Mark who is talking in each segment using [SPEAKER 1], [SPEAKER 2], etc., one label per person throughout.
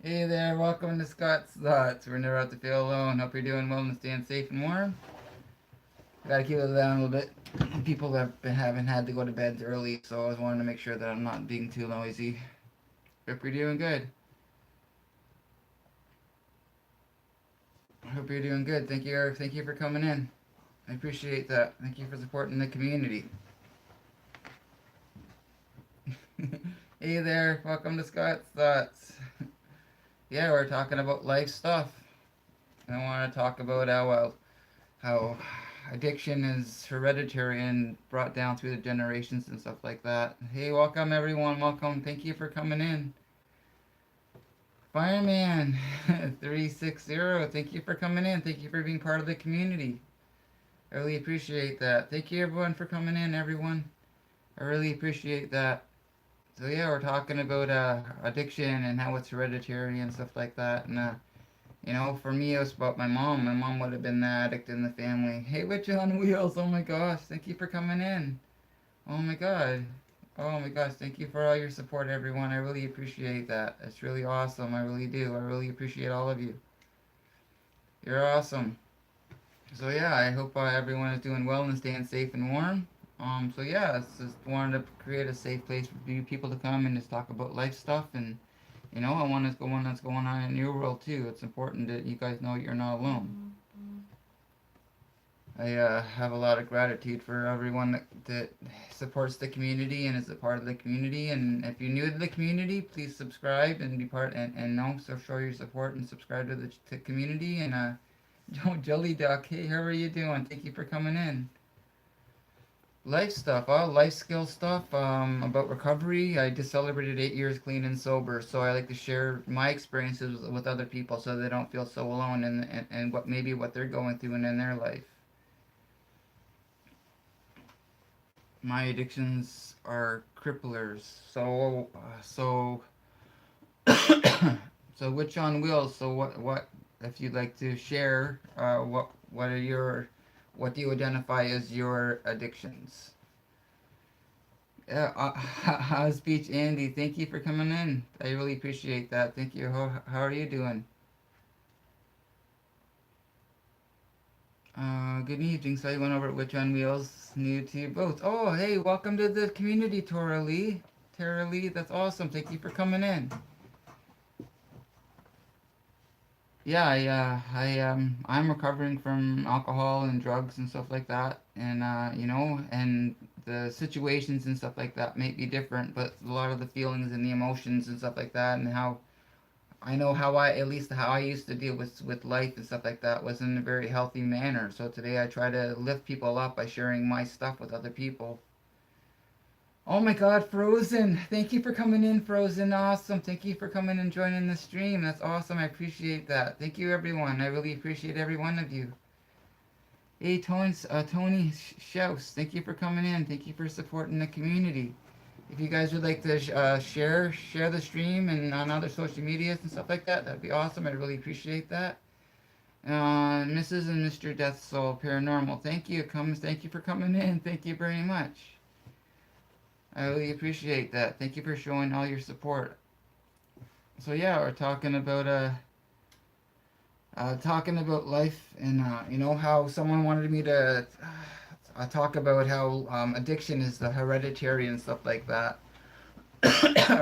[SPEAKER 1] Hey there, welcome to Scott's Thoughts. We're never out to feel alone. Hope you're doing well and staying safe and warm. I gotta keep it down a little bit. People haven't had to go to bed early, so I was wanting to make sure that I'm not being too noisy. Hope you're doing good. Hope you're doing good. Thank you, Eric. Thank you for coming in. I appreciate that. Thank you for supporting the community. Hey there, welcome to Scott's Thoughts. Yeah, we're talking about life stuff. I want to talk about how addiction is hereditary and brought down through the generations and stuff like that. Hey, welcome everyone. Welcome. Thank you for coming in. Fireman 360. Thank you for coming in. Thank you for being part of the community. I really appreciate that. Thank you everyone for coming in, everyone. I really appreciate that. So yeah, we're talking about addiction and how it's hereditary and stuff like that. And for me, it was about my mom. My mom would have been the addict in the family. Hey, Witch on Wheels. Oh my gosh. Thank you for coming in. Oh my god. Oh my gosh. Thank you for all your support, everyone. I really appreciate that. It's really awesome. I really do. I really appreciate all of you. You're awesome. So yeah, I hope everyone is doing well and staying safe and warm. So yeah, it's just wanted to create a safe place for you people to come and just talk about life stuff and I want to go on that's going on in your world too. It's important that you guys know you're not alone. I have a lot of gratitude for everyone that supports the community and is a part of the community. And if you're new to the community, please subscribe and be part and so show your support and subscribe to the community. And Jolly Duck, hey, how are you doing? Thank you for coming in. Life stuff, life skill stuff, about recovery. I just celebrated 8 years clean and sober, so I like to share my experiences with other people so they don't feel so alone and what they're going through and in their life. My addictions are cripplers. So which on wheels? So what if you'd like to share? What do you identify as your addictions? Yeah, how's Beach Andy? Thank you for coming in. I really appreciate that. Thank you. How are you doing? Good evening. So I went over at Witch on Wheels, new to you both. Oh, hey, welcome to the community, Tora Lee. Tara Lee, that's awesome. Thank you for coming in. Yeah, I'm recovering from alcohol and drugs and stuff like that, and and the situations and stuff like that may be different, but a lot of the feelings and the emotions and stuff like that, and how I know how at least how I used to deal with life and stuff like that was in a very healthy manner. So today I try to lift people up by sharing my stuff with other people. Oh my God, Frozen! Thank you for coming in, Frozen. Awesome. Thank you for coming and joining the stream. That's awesome. I appreciate that. Thank you, everyone. I really appreciate every one of you. Hey, Tony Shouse. Thank you for coming in. Thank you for supporting the community. If you guys would like to share the stream and on other social medias and stuff like that, that'd be awesome. I'd really appreciate that. Mrs. and Mr. Death Soul Paranormal, thank you. Thank you for coming in. Thank you very much. I really appreciate that. Thank you for showing all your support. So yeah, we're talking about life and how someone wanted me to talk about how addiction is the hereditary and stuff like that.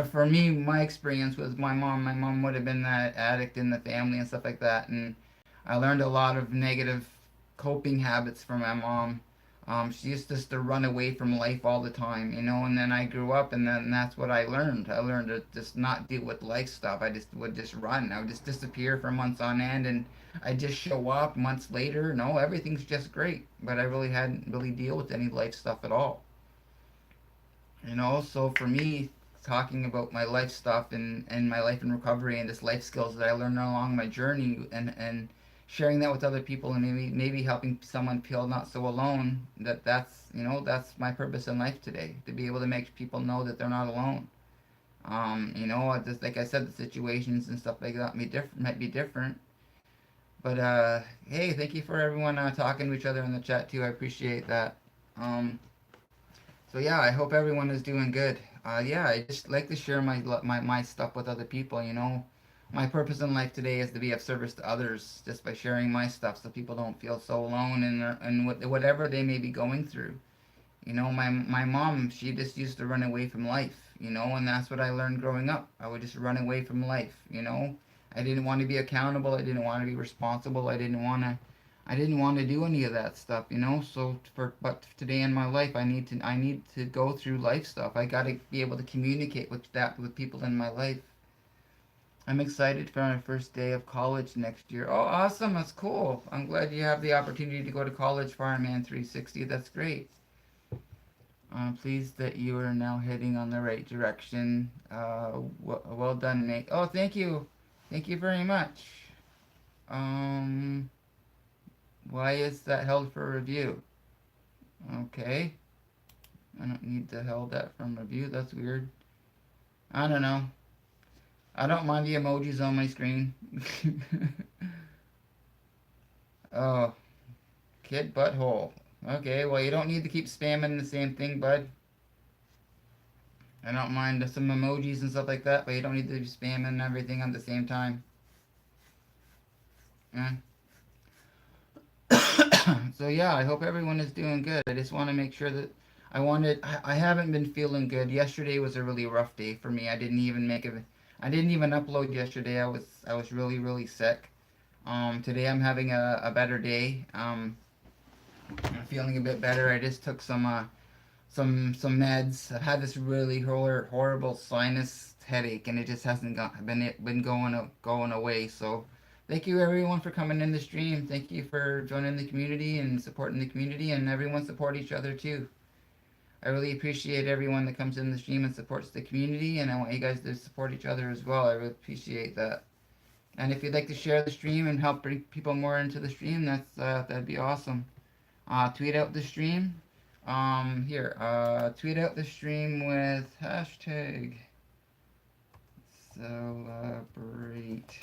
[SPEAKER 1] For me, my experience was my mom. My mom would have been that addict in the family and stuff like that, and I learned a lot of negative coping habits from my mom. She used just to run away from life all the time, and then I grew up, and then that's what I learned. I learned to just not deal with life stuff. I just would just run. I would just disappear for months on end, and I just show up months later. No, everything's just great, but I really hadn't really deal with any life stuff at all. So for me, talking about my life stuff and my life in recovery and just life skills that I learned along my journey and sharing that with other people and maybe helping someone feel not so alone, that's my purpose in life today, to be able to make people know that they're not alone. Just like I said, the situations and stuff like that might be different. But hey, thank you for everyone talking to each other in the chat too. I appreciate that. Um, so yeah, I hope everyone is doing good. Yeah, I just like to share my stuff with other people. my purpose in life today is to be of service to others just by sharing my stuff so people don't feel so alone and whatever they may be going through. You know, my mom, she just used to run away from life, you know, and that's what I learned growing up. I would just run away from life, you know. I didn't want to be accountable. I didn't want to be responsible. I didn't want to do any of that stuff, you know. So but today in my life, I need to go through life stuff. I got to be able to communicate with people in my life. I'm excited for my first day of college next year. Oh, awesome. That's cool. I'm glad you have the opportunity to go to college, Fireman 360. That's great. I'm pleased that you are now heading on the right direction. Well done, Nate. Oh, thank you. Thank you very much. Um, why is that held for review? Okay. I don't need to held that from review. That's weird. I don't know. I don't mind the emojis on my screen. Oh, kid butthole. Okay, well, you don't need to keep spamming the same thing, bud. I don't mind some emojis and stuff like that, but you don't need to be spamming everything at the same time. Yeah. So yeah, I hope everyone is doing good. I just want to make sure that I haven't been feeling good. Yesterday was a really rough day for me. I didn't even upload yesterday. I was really really sick. Today I'm having a better day. I'm feeling a bit better. I just took some meds. I've had this really horrible sinus headache, and it just hasn't been going away. So, thank you everyone for coming in the stream. Thank you for joining the community and supporting the community, and everyone support each other too. I really appreciate everyone that comes in the stream and supports the community, and I want you guys to support each other as well. I really appreciate that. And if you'd like to share the stream and help bring people more into the stream, that'd be awesome. Tweet out the stream. Tweet out the stream with hashtag celebrate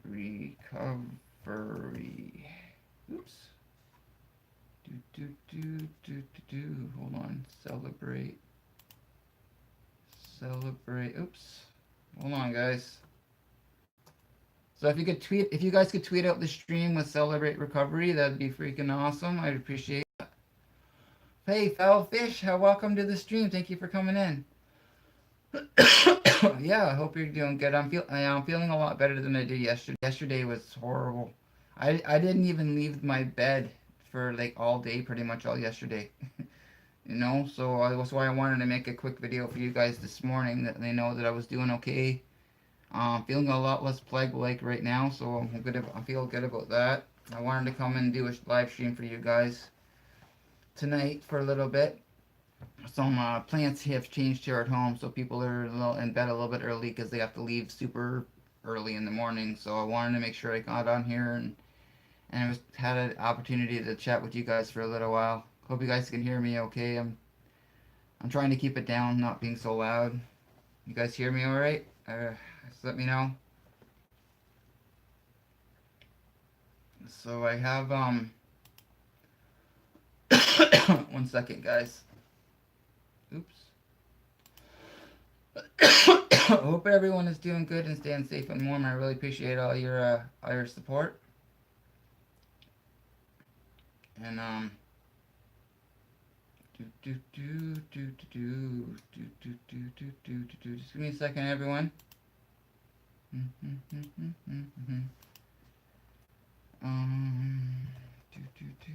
[SPEAKER 1] recovery. Oops. Hold on. Celebrate. Oops. Hold on, guys. So if you guys could tweet out the stream with celebrate recovery, that'd be freaking awesome. I'd appreciate it. Hey, foul fish, welcome to the stream. Thank you for coming in. Yeah, I hope you're doing good. I'm feeling a lot better than I did yesterday. Yesterday was horrible. I didn't even leave my bed for like all day, pretty much all yesterday. You know, so that's why I wanted to make a quick video for you guys this morning that they know that I was doing okay. Feeling a lot less plague-like right now, so I feel good about that. I wanted to come and do a live stream for you guys tonight for a little bit. Some plants have changed here at home, so people are in bed a little bit early because they have to leave super early in the morning. So I wanted to make sure I got on here and had an opportunity to chat with you guys for a little while. Hope you guys can hear me okay. I'm trying to keep it down, not being so loud. You guys hear me all right? Just let me know. So I have 1 second, guys. Oops. Hope everyone is doing good and staying safe and warm. I really appreciate all your support. And just give me a second, everyone. Um, do, do, do.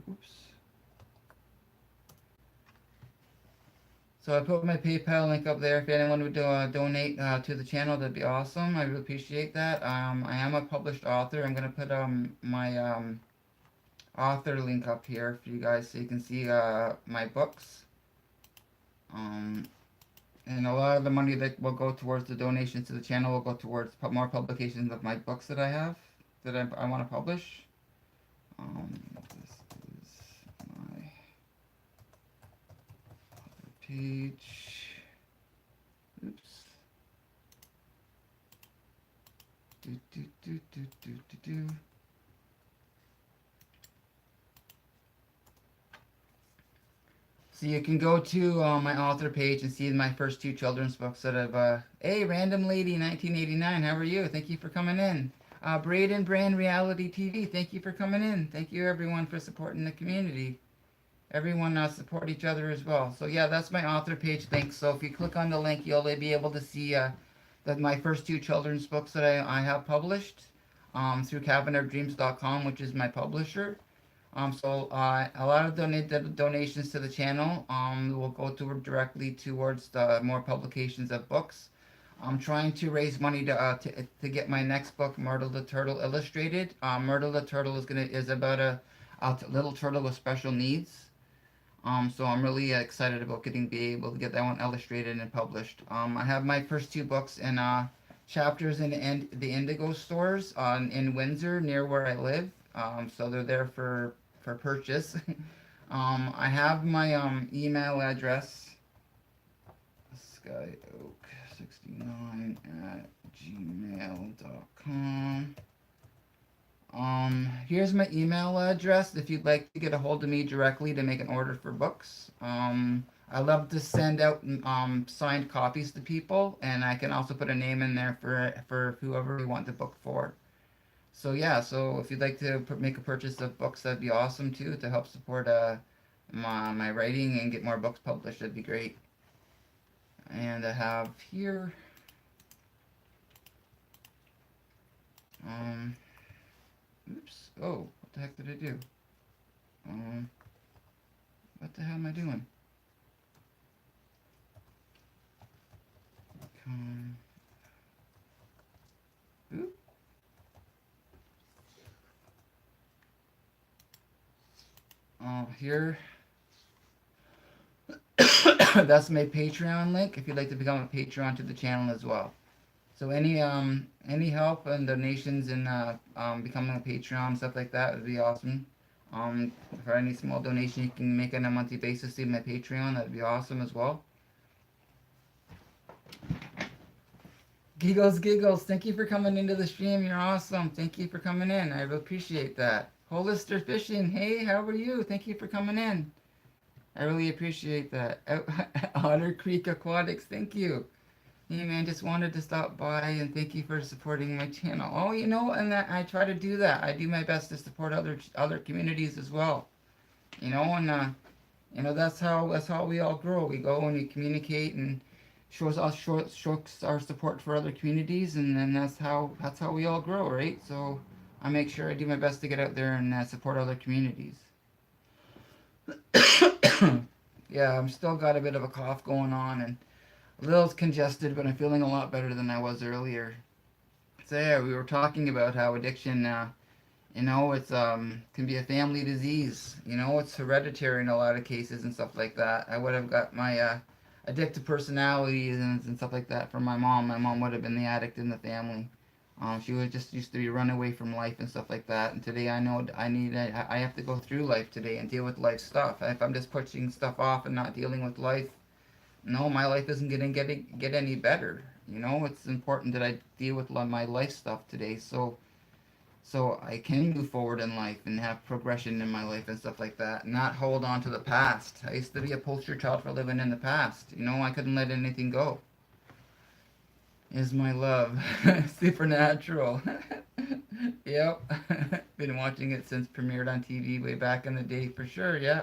[SPEAKER 1] Oops. So I put my PayPal link up there. If anyone would donate to the channel, that'd be awesome. I really appreciate that. I am a published author. I'm gonna put my author link up here for you guys so you can see my books. And a lot of the money that will go towards the donations to the channel will go towards more publications of my books that I have that I want to publish. This is my page. Oops. Do, do, do, do, do, do, do. So you can go to my author page and see my first two children's books that I've. Hey, Random Lady, 1989. How are you? Thank you for coming in. Braden Brand Reality TV. Thank you for coming in. Thank you everyone for supporting the community. Everyone support each other as well. So yeah, that's my author page link. So if you click on the link, you'll be able to see that my first two children's books that I have published through cabinofdreams.com, which is my publisher. So a lot of donations to the channel will go directly towards the more publications of books. I'm trying to raise money to get my next book, Myrtle the Turtle, illustrated. Myrtle the Turtle is about a little turtle with special needs. So I'm really excited about be able to get that one illustrated and published. I have my first two books in chapters in the Indigo stores in Windsor, near where I live. So they're there for purchase. I have my email address, skyoak69 at gmail.com. Here's my email address if you'd like to get a hold of me directly to make an order for books. I love to send out signed copies to people, and I can also put a name in there for whoever you want the book for. So yeah, so if you'd like to make a purchase of books, that'd be awesome too to help support my writing and get more books published. That'd be great. And I have here um oops. Oh, what the heck did I do? Um, what the hell am I doing? Um, oop. Here. That's my Patreon link if you'd like to become a Patreon to the channel as well. So any help and donations in becoming a Patreon, stuff like that would be awesome. For any small donation you can make on a monthly basis to my Patreon, that'd be awesome as well. Giggles, giggles. Thank you for coming into the stream. You're awesome. Thank you for coming in. I appreciate that. Hollister Fishing. Hey, how are you? Thank you for coming in. I really appreciate that. Otter Creek Aquatics. Thank you. Hey man, just wanted to stop by and thank you for supporting my channel. Oh, and that I try to do that. I do my best to support other communities as well. And that's how we all grow. We go and we communicate and shows our support for other communities, and then that's how we all grow, right? So I make sure I do my best to get out there and support other communities. Yeah, I'm still got a bit of a cough going on and a little congested, but I'm feeling a lot better than I was earlier. So yeah, we were talking about how addiction, it's can be a family disease. It's hereditary in a lot of cases and stuff like that. I would have got my addictive personalities and stuff like that from my mom. My mom would have been the addict in the family. She was just used to be run away from life and stuff like that. And today I know I have to go through life today and deal with life stuff. If I'm just pushing stuff off and not dealing with life, no, my life isn't gonna get any better. It's important that I deal with my life stuff today, so I can move forward in life and have progression in my life and stuff like that. Not hold on to the past. I used to be a poster child for living in the past. I couldn't let anything go. Is my love supernatural? Yep. Been watching it since premiered on TV way back in the day for sure. Yeah.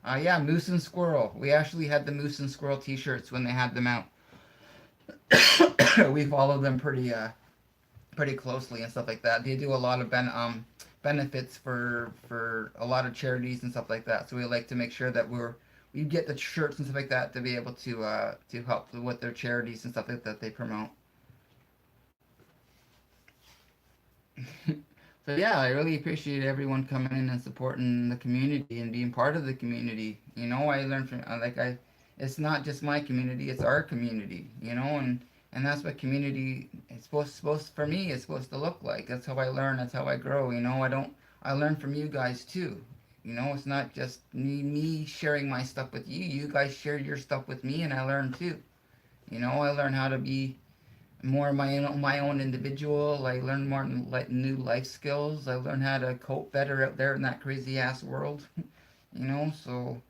[SPEAKER 1] Yeah, Moose and Squirrel. We actually had the Moose and Squirrel T-shirts when they had them out. We follow them pretty closely and stuff like that. They do a lot of benefits for a lot of charities and stuff like that. So we like to make sure that we get the shirts and stuff like that to be able to help with their charities and stuff like that they promote. So yeah, I really appreciate everyone coming in and supporting the community and being part of the community. I learned from it's not just my community; it's our community. And that's what community is supposed for me is supposed to look like. That's how I learn. That's how I grow. I learn from you guys too. It's not just me sharing my stuff with you. You guys share your stuff with me, and I learn too. I learn how to be more my own individual. I learn more like new life skills. I learn how to cope better out there in that crazy ass world. So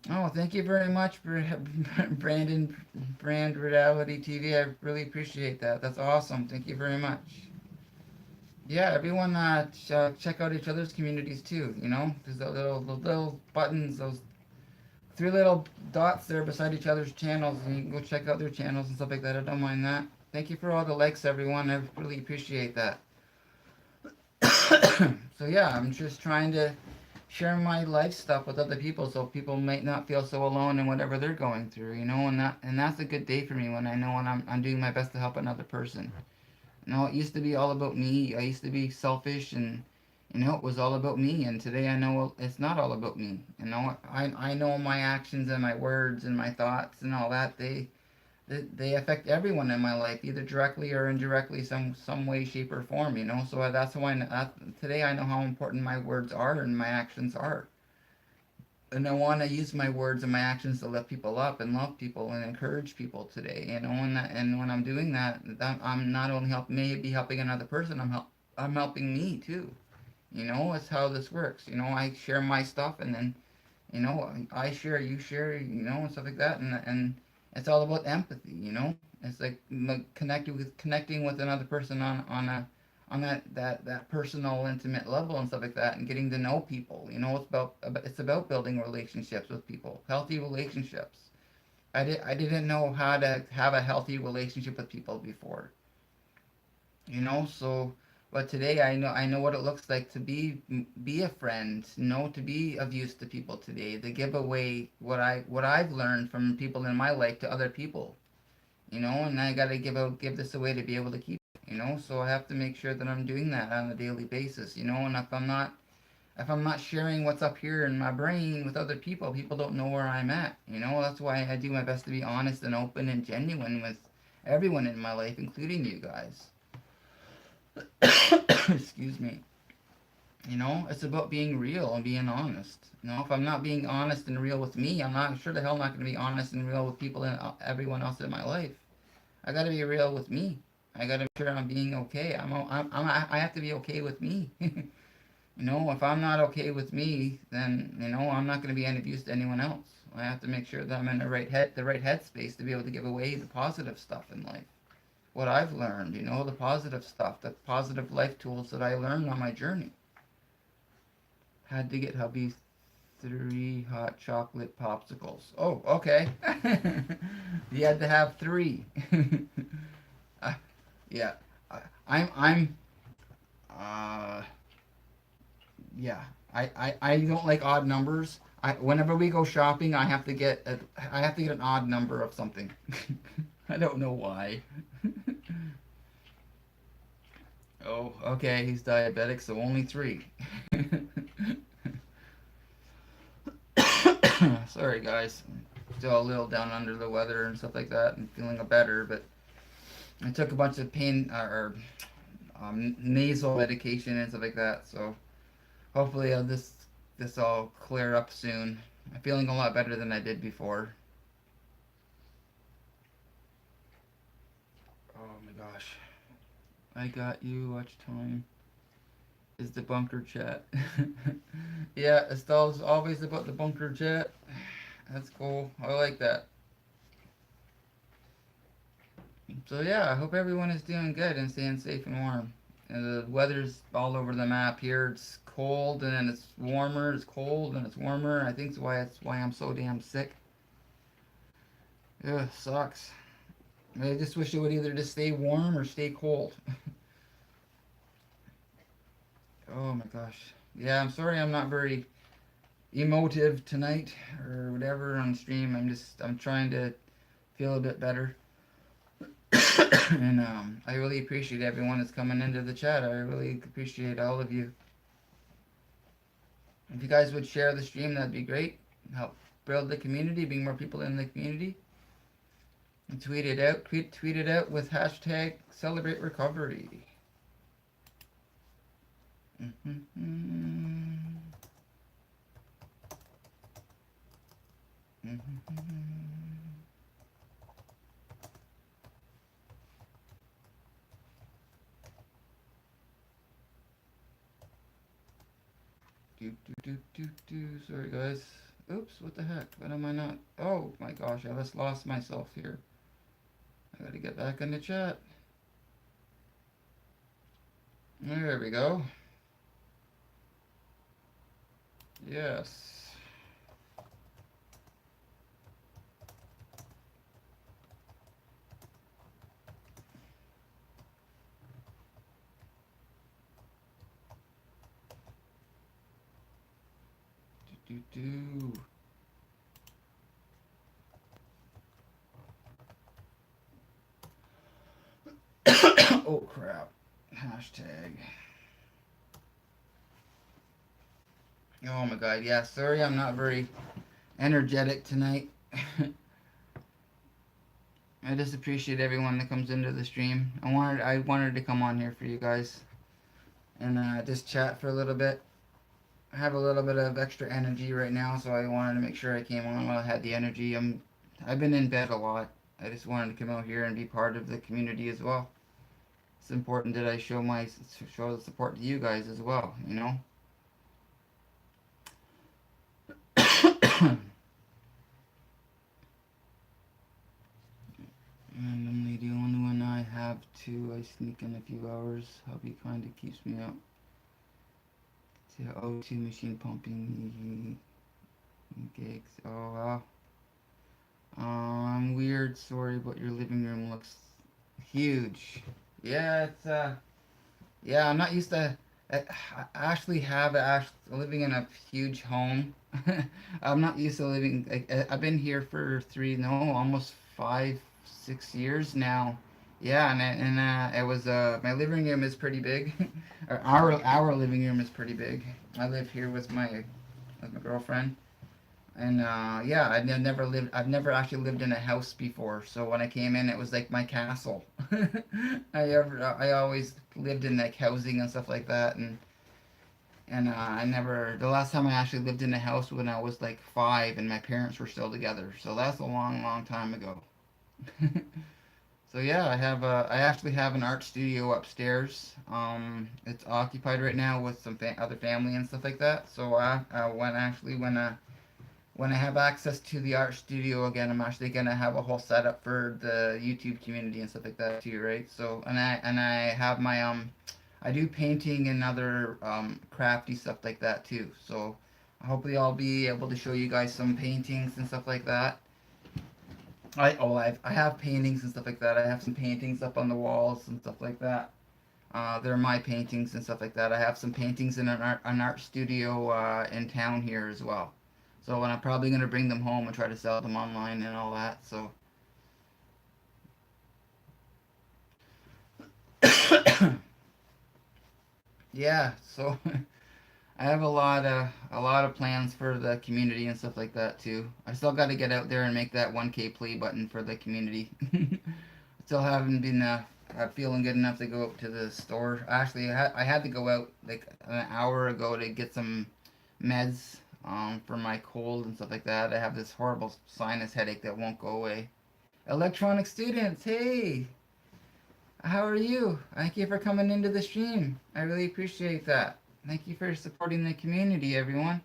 [SPEAKER 1] Oh, thank you very much, Brandon, Brand Reality TV. I really appreciate that. That's awesome. Thank you very much. Yeah, everyone, check out each other's communities too. You know, there's the little buttons, those three little dots there beside each other's channels, and you can go check out their channels and stuff like that. I don't mind that. Thank you for all the likes, everyone. I really appreciate that. So yeah, I'm just trying to share my life stuff with other people, so people might not feel so alone in whatever they're going through. You know, and that's a good day for me when I know when I'm doing my best to help another person. You know, it used to be all about me. I used to be selfish and it was all about me. And today I know it's not all about me. I know my actions and my words and my thoughts and all that. They affect everyone in my life, either directly or indirectly, some way, shape, or form. So that's why today I know how important my words are and my actions are. And I want to use my words and my actions to lift people up and love people and encourage people today. And when I'm doing that, I'm not only maybe helping another person, I'm helping me too. It's how this works. I share my stuff, and then I share, you share, and stuff like that, and it's all about empathy. It's like connecting with another person on that personal, intimate level and stuff like that, and getting to know people. It's about building relationships with people, healthy relationships. I didn't know how to have a healthy relationship with people before. So but today I know what it looks like to be a friend, to be of use to people today, to give away what I've learned from people in my life to other people. And I got to give this away to be able to keep it. So I have to make sure that I'm doing that on a daily basis. And if I'm not sharing what's up here in my brain with other people, people don't know where I'm at. That's why I do my best to be honest and open and genuine with everyone in my life, including you guys. Excuse me. It's about being real and being honest. If I'm not being honest and real with me, I'm not sure the hell not going to be honest and real with people and everyone else in my life. I got to be real with me. I got to make sure I'm being okay. I have to be okay with me. If I'm not okay with me, then I'm not going to be any use to anyone else. I have to make sure that I'm in the right headspace to be able to give away the positive stuff in life. What I've learned, the positive stuff, the positive life tools that I learned on my journey. Had to get hubby 3 hot chocolate popsicles. Oh, okay. You had to have three. uh, yeah, I'm uh yeah. I don't like odd numbers. Whenever we go shopping, I have to get an odd number of something. I don't know why. Oh, okay. He's diabetic, so only three. Sorry, guys. Still a little down under the weather and stuff like that, and feeling better. But I took a bunch of pain or nasal medication and stuff like that. So hopefully this all clear up soon. I'm feeling a lot better than I did before. Oh my gosh. I got you. Watch time. Is the bunker chat. Yeah, Estelle's always about the bunker chat. That's cool. I like that. So yeah, I hope everyone is doing good and staying safe and warm. And the weather's all over the map here. It's cold and then it's warmer. It's cold and it's warmer. I think it's why I'm so damn sick. Ugh, sucks. I just wish it would either just stay warm or stay cold. Oh my gosh. Yeah, I'm sorry I'm not very emotive tonight or whatever on stream. I'm trying to feel a bit better. And I really appreciate everyone that's coming into the chat. I really appreciate all of you. If you guys would share the stream, that'd be great. Help build the community, bring more people in the community. And tweet it out with hashtag celebrate recovery. Do, do, do, do, do. Sorry, guys. Oops, what the heck? What am I not? Oh my gosh, I just lost myself here. I gotta get back in the chat. There we go. Yes. Do do do. Oh crap. Hashtag. Oh my god, yeah, sorry I'm not very energetic tonight. I just appreciate everyone that comes into the stream. I wanted to come on here for you guys and just chat for a little bit. I have a little bit of extra energy right now, so I wanted to make sure I came on while I had the energy. I've been in bed a lot. I just wanted to come out here and be part of the community as well. It's important that I show the support to you guys as well, you know. Randomly, the only one I have to, I sneak in a few hours. Hubby kind of keeps me up. To O2 machine pumping gigs. Oh wow. I'm weird. Sorry, but your living room looks huge. Yeah, yeah. I'm not used to. I actually have living in a huge home. I'm not used to living. I've been here for no, almost 5, 6 years now. Yeah, and it was my living room is pretty big. Our living room is pretty big. I live here with my girlfriend. And yeah, I've never actually lived in a house before. So when I came in, it was like my castle. I always lived in like housing and stuff like that, and I never. The last time I actually lived in a house when I was like 5, and my parents were still together. So that's a long, long time ago. So yeah, I actually have an art studio upstairs. It's occupied right now with some other family and stuff like that. So when I have access to the art studio again, I'm actually gonna have a whole setup for the YouTube community and stuff like that too, right? So and I have my I do painting and other crafty stuff like that too. So hopefully I'll be able to show you guys some paintings and stuff like that. I have paintings and stuff like that. I have some paintings up on the walls and stuff like that. They're my paintings and stuff like that. I have some paintings in an art studio in town here as well. So and I'm probably gonna bring them home and try to sell them online and all that. So yeah, so I have a lot of plans for the community and stuff like that too. I still got to get out there and make that 1K play button for the community. Still haven't been feeling good enough to go up to the store. Actually, I had to go out like an hour ago to get some meds for my cold and stuff like that. I have this horrible sinus headache that won't go away. Electronic students, hey, how are you? Thank you for coming into the stream. I really appreciate that. Thank you for supporting the community, everyone.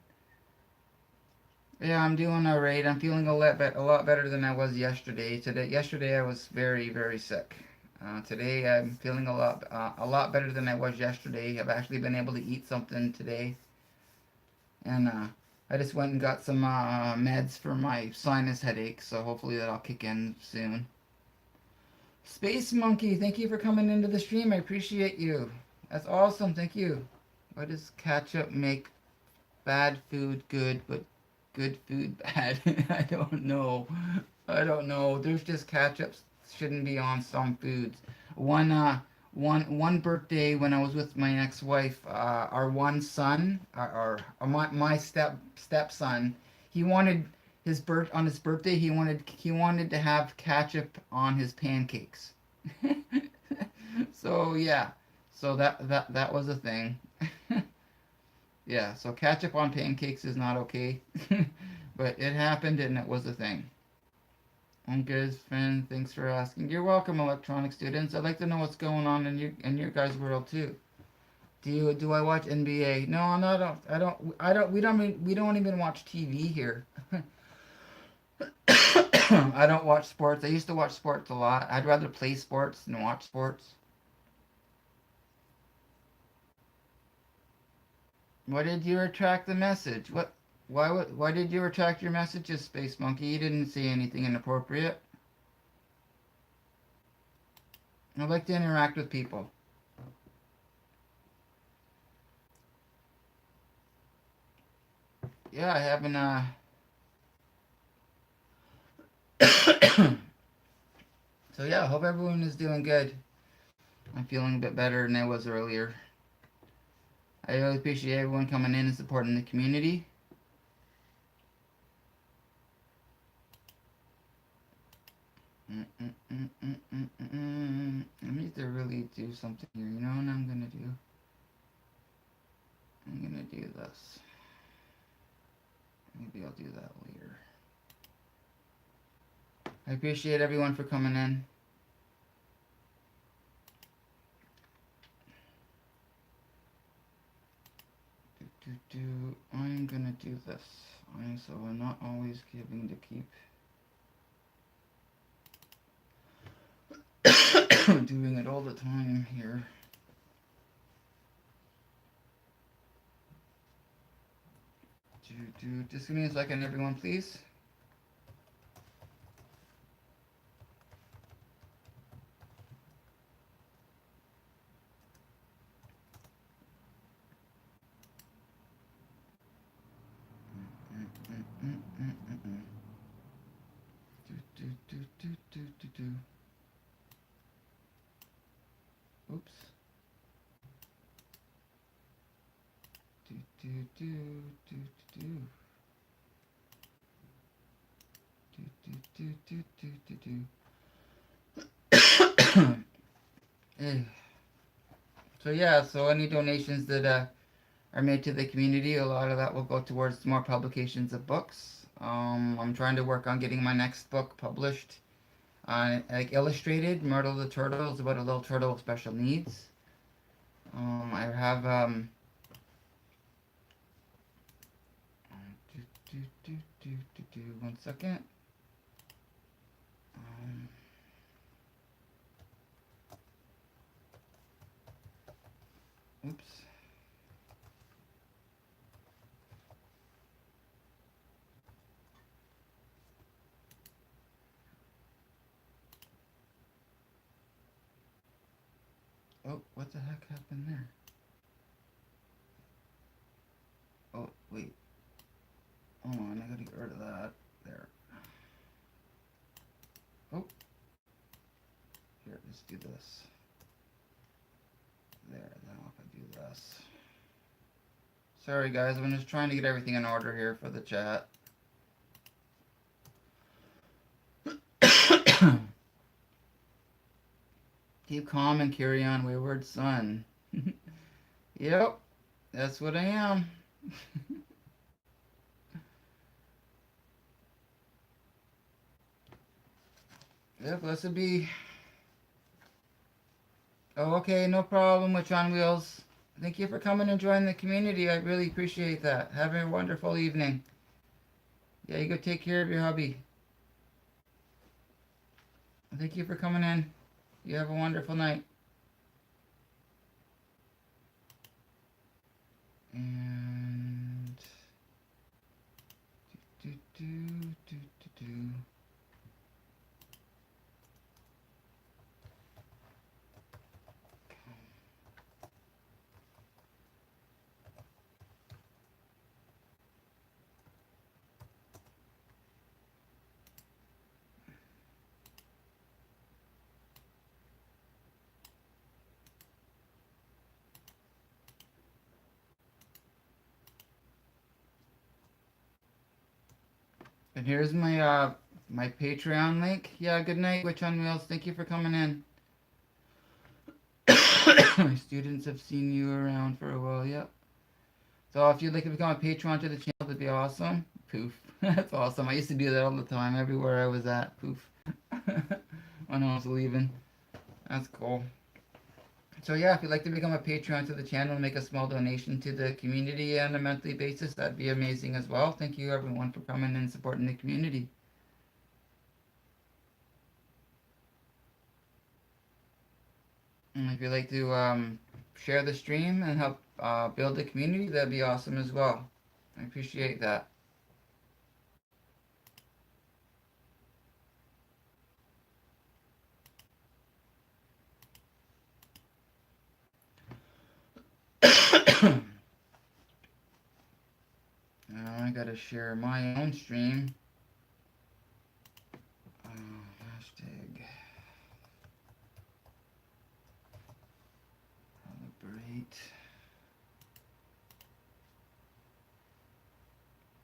[SPEAKER 1] Yeah, I'm doing alright. I'm feeling a lot better than I was yesterday. Yesterday I was very, very sick. Today I'm feeling a lot better than I was yesterday. I've actually been able to eat something today, and I just went and got some meds for my sinus headache. So hopefully that'll kick in soon. Space Monkey, thank you for coming into the stream. I appreciate you. That's awesome. Thank you. Why does ketchup make bad food good, but good food bad? I don't know. I don't know. There's just ketchup shouldn't be on some foods. One birthday when I was with my ex-wife, our one son, my stepson, he wanted on his birthday he wanted to have ketchup on his pancakes. So yeah, so that was a thing. Yeah, so ketchup on pancakes is not okay, but it happened and it was a thing. I'm good, friend. Thanks for asking. You're welcome, electronic students. I'd like to know what's going on in your guys' world too. Do I watch NBA? No, no, I don't. I don't. We don't even watch TV here. I don't watch sports. I used to watch sports a lot. I'd rather play sports than watch sports. Why did you retract the message? What? Why did you retract your messages, Space Monkey? You didn't say anything inappropriate. I like to interact with people. Yeah, I haven't. So yeah, I hope everyone is doing good. I'm feeling a bit better than I was earlier. I really appreciate everyone coming in and supporting the community. I need to really do something here. You know what I'm gonna do? I'm gonna do this. Maybe I'll do that later. I appreciate everyone for coming in. I'm gonna do this. So I'm not always giving to keep doing it all the time here. Just give me a second, everyone, please. Oops. Hey. So yeah, so any donations that are made to the community, a lot of that will go towards more publications of books. I'm trying to work on getting my next book published, like illustrated. Myrtle the Turtle is about a little turtle with special needs. I have one second. Um, oops. Oh, what the heck happened there? Oh, wait. Hold on, I gotta get rid of that. There. Oh, here, let's do this. There, now if I do this. Sorry guys, I'm just trying to get everything in order here for the chat. Keep calm and carry on, wayward son. Yep, that's what I am. Yep, blessed be. Oh, okay, no problem with on Wheels. Thank you for coming and joining the community. I really appreciate that. Have a wonderful evening. Yeah, you go take care of your hubby. Thank you for coming in. You have a wonderful night. And do do do do do. And here's my Patreon link. Yeah, good night, Witch on Wheels. Thank you for coming in. My students have seen you around for a while. Yep. So if you'd like to become a patron to the channel, that'd be awesome. Poof. That's awesome. I used to do that all the time, everywhere I was at. Poof. When I was leaving. That's cool. So yeah, if you'd like to become a Patreon to the channel and make a small donation to the community on a monthly basis, that'd be amazing as well. Thank you everyone for coming and supporting the community. And if you'd like to share the stream and help build the community, that'd be awesome as well. I appreciate that. Now I gotta share my own stream. Hashtag celebrate.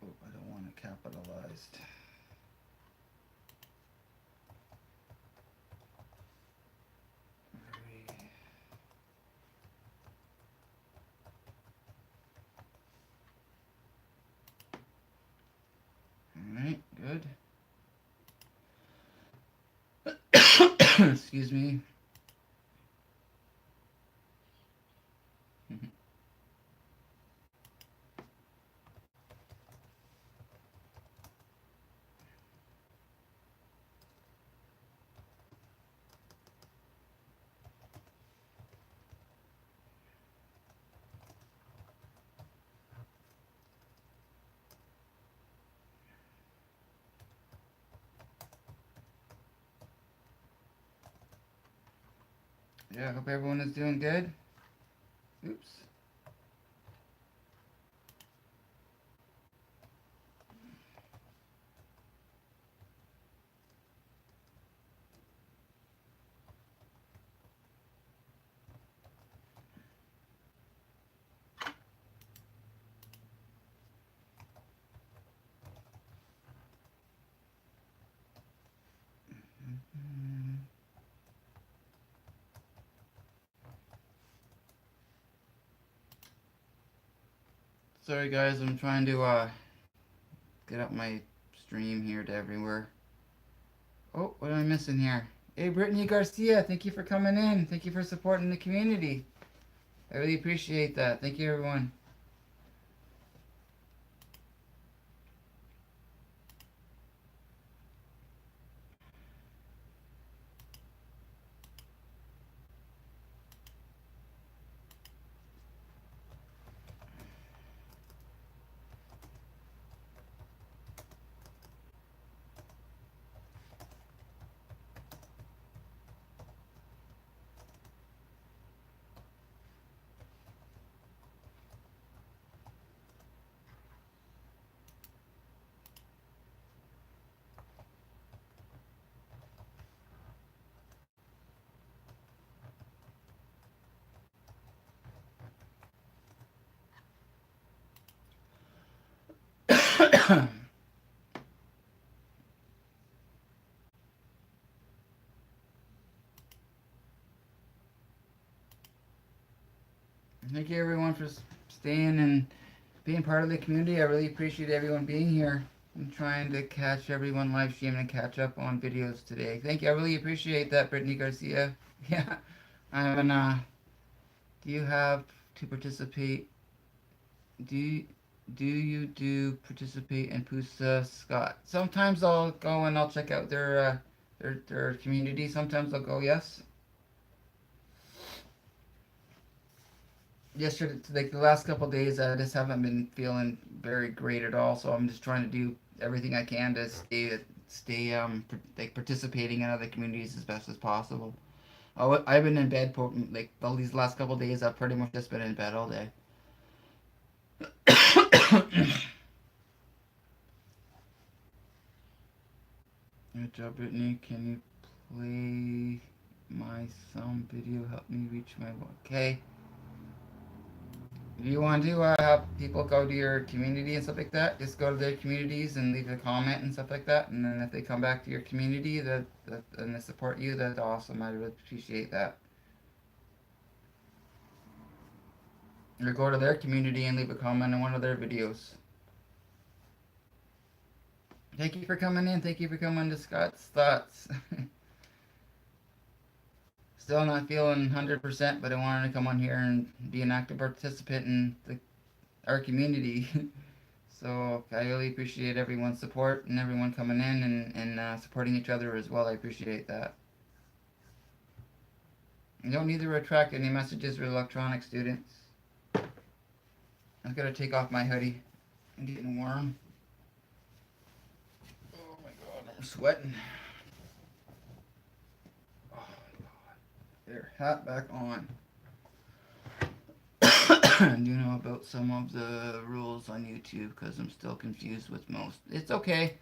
[SPEAKER 1] Oh, I don't want it capitalized. Alright, good. Excuse me. Yeah, I hope everyone is doing good. Oops. Sorry guys, I'm trying to get up my stream here to everywhere. Oh, what am I missing here? Hey, Brittany Garcia, thank you for coming in. Thank you for supporting the community. I really appreciate that. Thank you, everyone. Thank you, everyone, for staying and being part of the community. I really appreciate everyone being here. I'm trying to catch everyone live streaming and catch up on videos today. Thank you. I really appreciate that, Brittany Garcia. Yeah, I haven't. Do you have to participate? Do you, do participate in Pusa Scott? Sometimes I'll go and I'll check out their community. Sometimes I'll go. Yes. Yesterday, like the last couple of days, I just haven't been feeling very great at all. So I'm just trying to do everything I can to stay like participating in other communities as best as possible. Oh, I've been in bed for like all these last couple of days. I've pretty much just been in bed all day. Good job, Brittany. Can you play my sound video? Help me reach my okay. If you want to have people go to your community and stuff like that, just go to their communities and leave a comment and stuff like that. And then if they come back to your community and they support you, that's awesome. I would appreciate that. Or go to their community and leave a comment on one of their videos. Thank you for coming in. Thank you for coming to Scott's Thoughts. Still not feeling 100%, but I wanted to come on here and be an active participant in our community. So I really appreciate everyone's support and everyone coming in and supporting each other as well. I appreciate that. You don't need to retract any messages with electronic students. I'm gonna take off my hoodie. I'm getting warm. Oh my god, I'm sweating. Oh my god. There, hat back on. Do know about some of the rules on YouTube because I'm still confused with most. It's okay.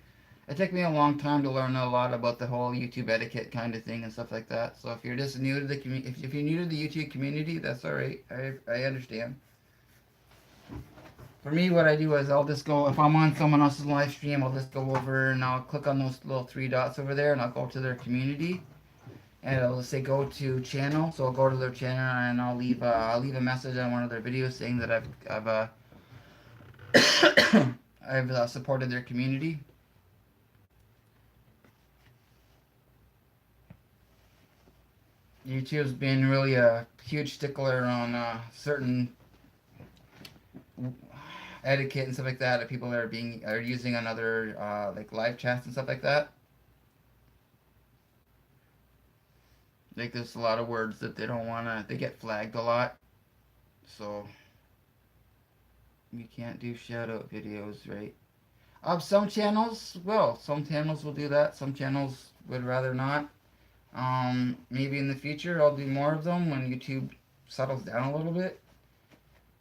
[SPEAKER 1] It took me a long time to learn a lot about the whole YouTube etiquette kind of thing and stuff like that. So if you're just new to the if you're new to the YouTube community, that's all right. I understand. For me, what I do is I'll just go if I'm on someone else's live stream, I'll just go over and I'll click on those little three dots over there and I'll go to their community and it'll say go to channel. So I'll go to their channel and I'll leave a message on one of their videos saying that I've supported their community. YouTube's been really a huge stickler on certain etiquette and stuff like that people are using on other like live chats and stuff like that. Like there's a lot of words that they don't wanna they get flagged a lot. So you can't do shout out videos, right? Some channels will. Some channels will do that. Some channels would rather not. Maybe in the future I'll do more of them when YouTube settles down a little bit.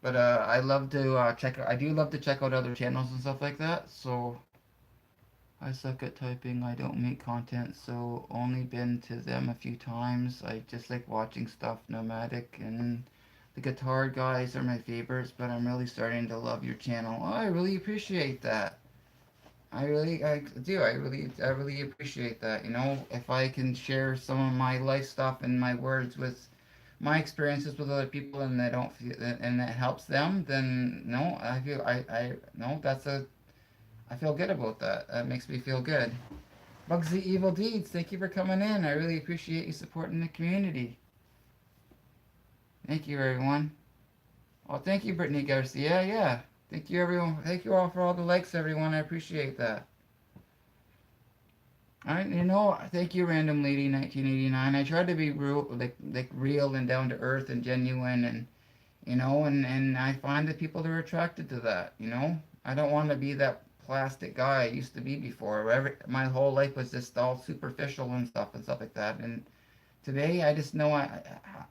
[SPEAKER 1] But I love to I do love to check out other channels and stuff like that. So I suck at typing. I don't make content, so only been to them a few times. I just like watching stuff. Nomadic and the guitar guys are my favorites, but I'm really starting to love your channel. Oh, I really appreciate that. I do. I really appreciate that. You know, if I can share some of my life stuff and my words with my experiences with other people and they don't feel and that helps them, then no, I no, I feel good about that. That makes me feel good. Bugsy Evil Deeds, thank you for coming in. I really appreciate you supporting the community. Thank you, everyone. Oh, thank you, Brittany Garcia. Yeah. Thank you, everyone. Thank you all for all the likes, everyone. I appreciate that. Thank you, Random Lady 1989. I tried to be real, like real and down to earth and genuine, and and I find that people are attracted to that. I don't want to be that plastic guy I used to be before, where my whole life was just all superficial and stuff like that. And today, I just know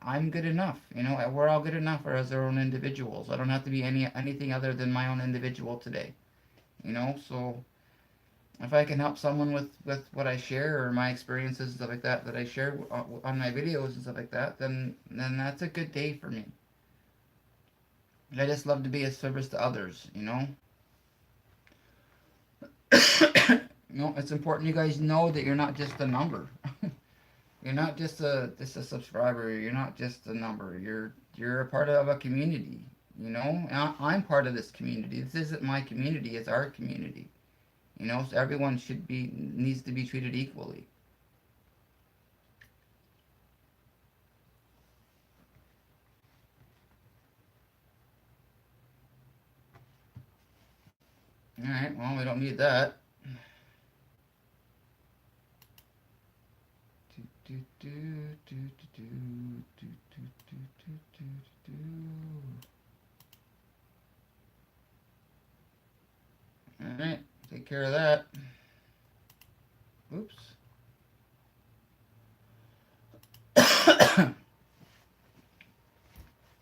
[SPEAKER 1] I'm good enough. We're all good enough as our own individuals. I don't have to be anything other than my own individual today. So if I can help someone with what I share or my experiences and stuff like that I share on my videos and stuff like that, then that's a good day for me. I just love to be a service to others. It's important you guys know that you're not just a number. You're not just a subscriber. You're not just a number. You're a part of a community. I'm part of this community. This isn't my community. It's our community. So everyone needs to be treated equally. All right. Well, we don't need that. All right. Take care of that. Oops.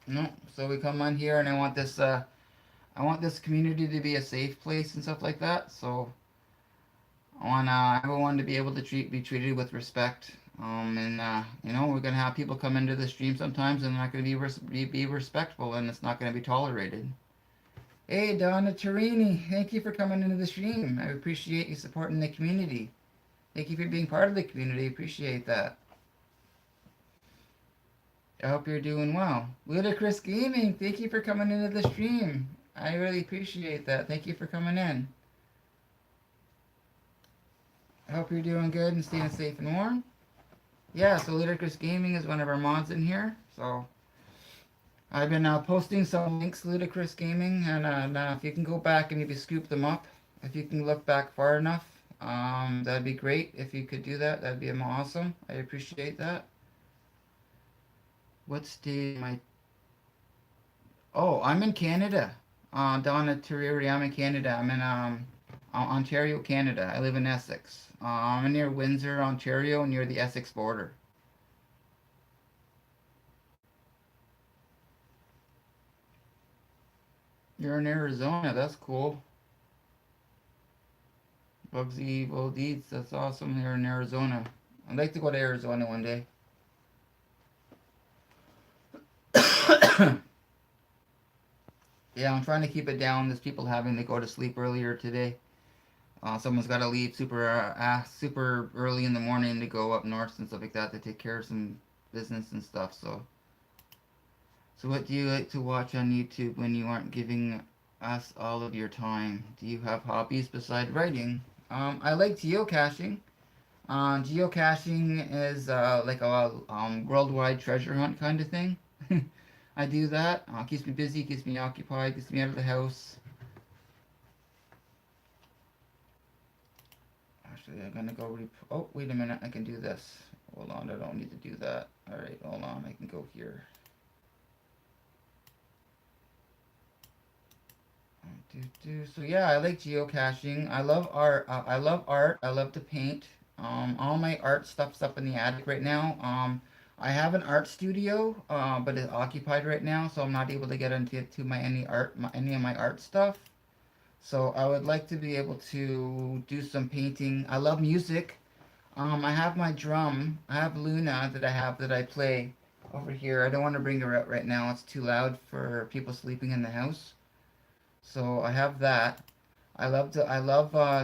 [SPEAKER 1] No. So we come on here, and I want this community to be a safe place and stuff like that. So I want everyone to be able to be treated with respect. We're gonna have people come into the stream sometimes, and they're not gonna be respectful, and it's not gonna be tolerated. Hey, Donna Tarini, thank you for coming into the stream. I appreciate you supporting the community. Thank you for being part of the community. Appreciate that. I hope you're doing well. Ludicrous Gaming, thank you for coming into the stream. I really appreciate that. Thank you for coming in. I hope you're doing good and staying safe and warm. Yeah, so Ludicrous Gaming is one of our mods in here. So I've been posting some links, Ludicrous Gaming, and if you can go back and maybe scoop them up, if you can look back far enough, that'd be great. If you could do that, that'd be awesome. I appreciate that. What state am I? Oh, I'm in Canada. Down at Terrari, I'm in Canada. I'm in Ontario, Canada. I live in Essex. I'm near Windsor, Ontario, near the Essex border. You're in Arizona. That's cool. Bugsy Evil Deeds. That's awesome. Here in Arizona. I'd like to go to Arizona one day. Yeah, I'm trying to keep it down. There's people having to go to sleep earlier today. Someone's got to leave super early in the morning to go up north and stuff like that to take care of some business and stuff. So what do you like to watch on YouTube when you aren't giving us all of your time? Do you have hobbies besides writing? I like geocaching. Geocaching is like a worldwide treasure hunt kind of thing. I do that. Keeps me busy, keeps me occupied, keeps me out of the house. Actually, I'm gonna go. Oh, wait a minute. I can do this. Hold on. I don't need to do that. All right, hold on. I can go here. So yeah, I like geocaching. I love art. I love art. I love to paint. All my art stuff's up in the attic right now. I have an art studio, but it's occupied right now, so I'm not able to get into to my any of my art stuff. So I would like to be able to do some painting. I love music. I have my drum. I have Luna that I play over here. I don't want to bring her out right now. It's too loud for people sleeping in the house. So I have that. I love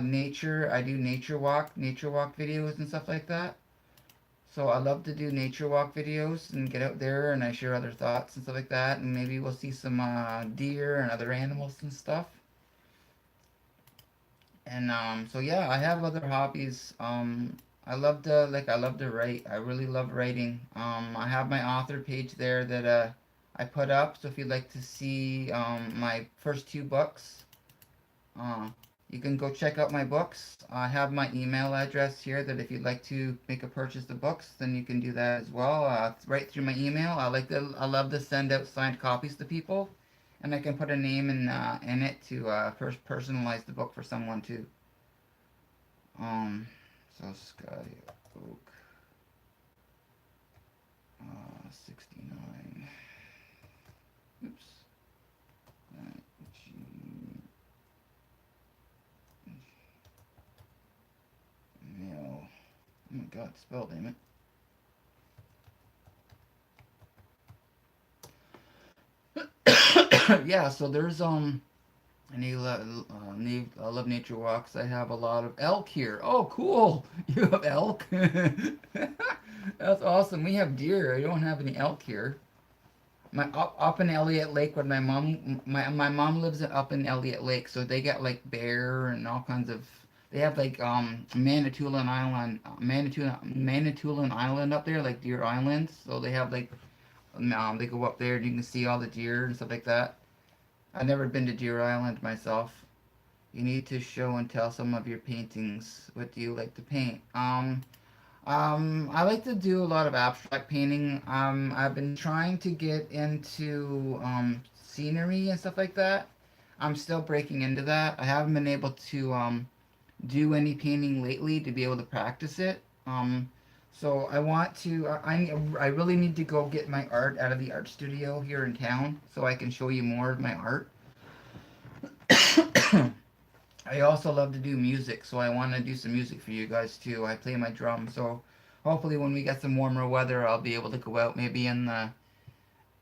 [SPEAKER 1] nature. I do nature walk videos and stuff like that. So I love to do nature walk videos and get out there and I share other thoughts and stuff like that. And maybe we'll see some deer and other animals and stuff. And so yeah, I have other hobbies. I love to write. I really love writing. I have my author page there that I put up. So if you'd like to see my first two books, uh, you can go check out my books. I have my email address here that if you'd like to make a purchase of books, then you can do that as well. Right through my email. I love to send out signed copies to people, and I can put a name in it to personalize the book for someone too. Um, so Sky Oak, 69. Oops. Gmail. Oh my God, spell damn it. Yeah, so there's I love nature walks. I have a lot of elk here. Oh, cool! You have elk. That's awesome. We have deer. I don't have any elk here. My up in Elliott Lake, when my mom lives up in Elliott Lake, so they get like bear and all kinds of. They have like Manitoulin Island up there, like Deer Island. So they have like they go up there and you can see all the deer and stuff like that. I've never been to Deer Island myself. You need to show and tell some of your paintings. What do you like to paint? I like to do a lot of abstract painting. I've been trying to get into scenery and stuff like that. I'm still breaking into that. I haven't been able to do any painting lately to be able to practice it. So I want to. I really need to go get my art out of the art studio here in town so I can show you more of my art. I also love to do music, so I want to do some music for you guys too. I play my drum, so hopefully when we get some warmer weather, I'll be able to go out maybe in the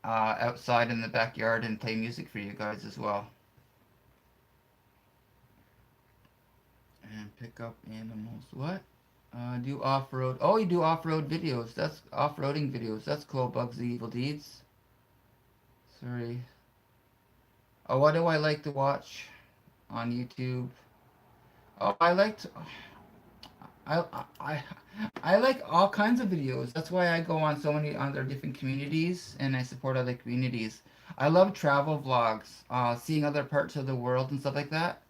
[SPEAKER 1] outside in the backyard and play music for you guys as well. And pick up animals. What? Do off road. Oh, you do off road videos. That's off roading videos. That's cool. Bugs the Evil Deeds. Sorry. Oh, what do I like to watch on YouTube? Oh, I, I, I like all kinds of videos. That's why I go on so many other different communities and I support other communities. I love travel vlogs, seeing other parts of the world and stuff like that.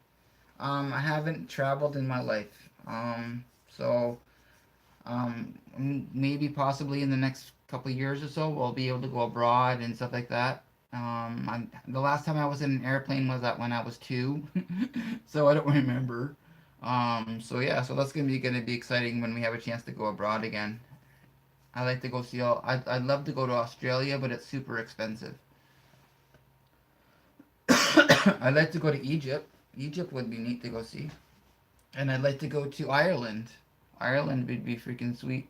[SPEAKER 1] I haven't traveled in my life. So maybe possibly in the next couple of years or so, we'll be able to go abroad and stuff like that. The last time I was in an airplane was that when I was two, so I don't remember. So yeah, so that's gonna be exciting when we have a chance to go abroad again. I like to go see all. I'd love to go to Australia, but it's super expensive. I'd like to go to Egypt. Egypt would be neat to go see, and I'd like to go to Ireland. Ireland would be freaking sweet.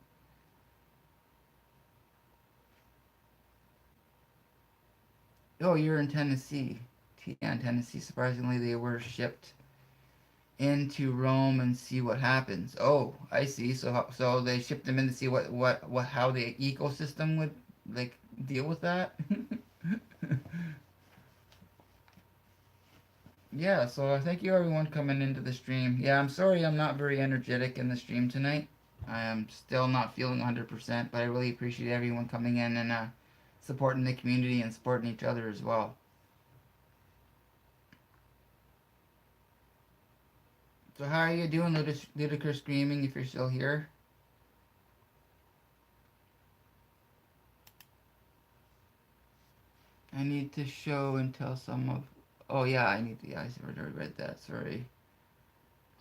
[SPEAKER 1] Oh, you're in Tennessee. Yeah, in Tennessee. Surprisingly, they were shipped into Rome and see what happens. Oh, I see. So they shipped them in to see what how the ecosystem would like deal with that. Yeah, so thank you everyone coming into the stream. Yeah, I'm sorry I'm not very energetic in the stream tonight. I am still not feeling 100%, but I really appreciate everyone coming in and supporting the community and supporting each other as well. So how are you doing, Ludicrous Screaming, if you're still here? I need to show and tell some of... Oh yeah, I need to... Yeah, I already read that, sorry.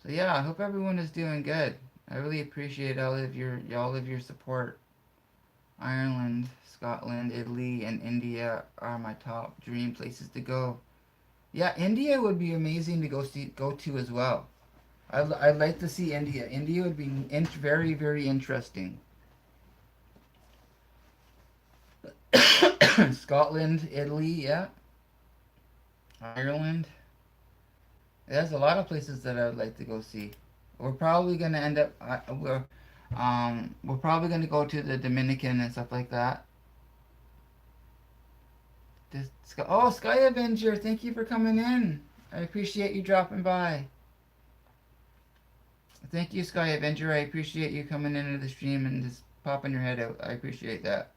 [SPEAKER 1] So yeah, I hope everyone is doing good. I really appreciate all of your support. Ireland, Scotland, Italy, and India are my top dream places to go. Yeah, India would be amazing to go to as well. I'd like to see India. India would be very, very interesting. Scotland, Italy, yeah. Ireland. There's a lot of places that I would like to go see. We're probably gonna end up. We're probably gonna go to the Dominican and stuff like that. Oh, Sky Avenger, thank you for coming in. I appreciate you dropping by. Thank you, Sky Avenger. I appreciate you coming into the stream and just popping your head out. I appreciate that.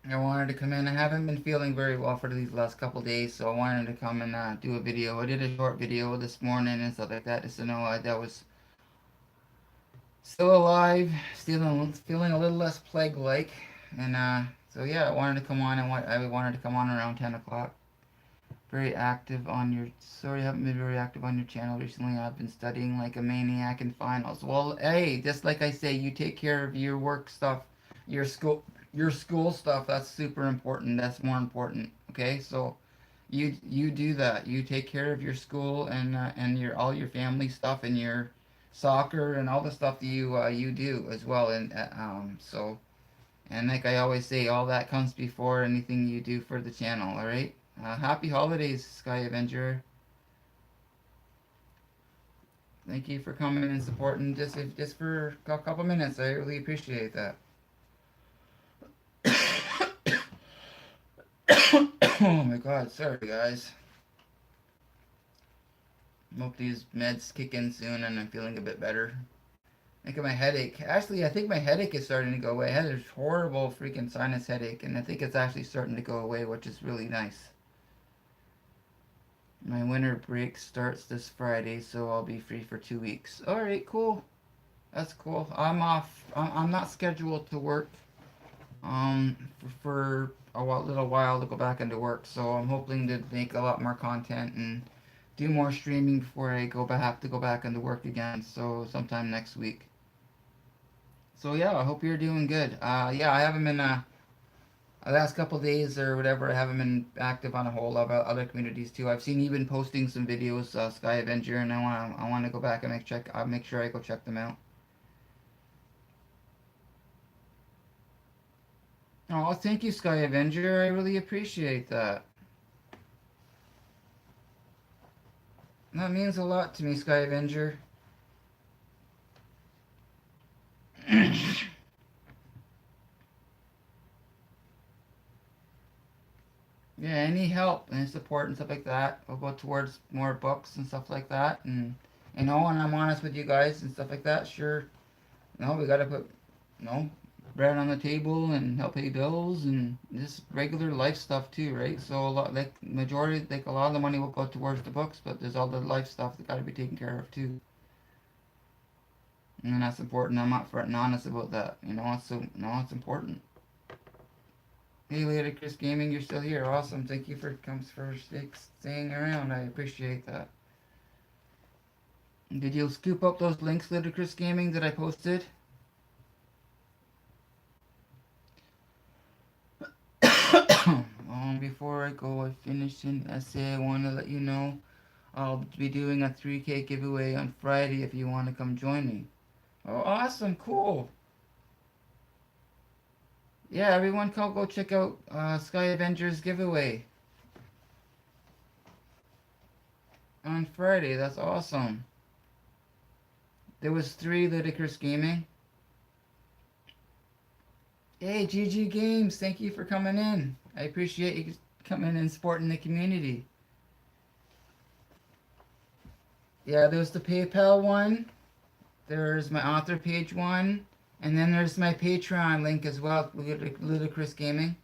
[SPEAKER 1] I wanted to come in. I haven't been feeling very well for these last couple days, so I wanted to come and do a video. I did a short video this morning and stuff like that, just to know that was still alive, still feeling a little less plague-like, and so yeah, I wanted to come on. I wanted to come on around 10 o'clock. Very active on your. Sorry, I haven't been very active on your channel recently. I've been studying like a maniac in finals. Well, hey, just like I say, you take care of your work stuff, your school, your school stuff. That's super important. That's more important. Okay, so you do that. You take care of your school and your all your family stuff and your soccer and all the stuff that you do as well. And so and like I always say, all that comes before anything you do for the channel. All right. Happy holidays, Sky Avenger. Thank you for coming and supporting just for a couple minutes. I really appreciate that. Oh my God, sorry guys. Hope these meds kick in soon and I'm feeling a bit better. I think my headache. Actually, I think my headache is starting to go away. I had this horrible freaking sinus headache, and I think it's actually starting to go away, which is really nice. My winter break starts this Friday, so I'll be free for 2 weeks. All right, cool. That's cool. I'm off. I'm not scheduled to work for a little while to go back into work. So I'm hoping to make a lot more content and do more streaming before I have to go back into work again. So sometime next week. So yeah, I hope you're doing good. Yeah, I haven't been the last couple days or whatever. I haven't been active on a whole lot of other communities too. I've seen you been posting some videos, Sky Avenger, and I want to go back and make sure I go check them out. Oh, thank you, Sky Avenger. I really appreciate that. That means a lot to me, Sky Avenger. Yeah, any help and support and stuff like that will go towards more books and stuff like that, And I'm honest with you guys and stuff like that. Sure, we gotta put, you know, bread on the table and help pay bills and just regular life stuff too, right? So a lot, like majority, like a lot of the money will go towards the books, but there's all the life stuff that gotta be taken care of too. And that's important. I'm not fretting honest about that. It's important. Hey, later, Chris Gaming, you're still here. Awesome. Thank you for staying around. I appreciate that. Did you scoop up those links, later, Chris Gaming, that I posted? Before I go, I finished an essay. I want to let you know I'll be doing a 3K giveaway on Friday if you want to come join me. Oh, awesome. Cool. Yeah, everyone go check out Sky Avengers giveaway on Friday. That's awesome. There was three Ludicrous Gaming. Hey, GG Games, thank you for coming in. I appreciate you coming and supporting the community. Yeah, there's the PayPal one. There's my author page one. And then there's my Patreon link as well, Ludicrous Gaming.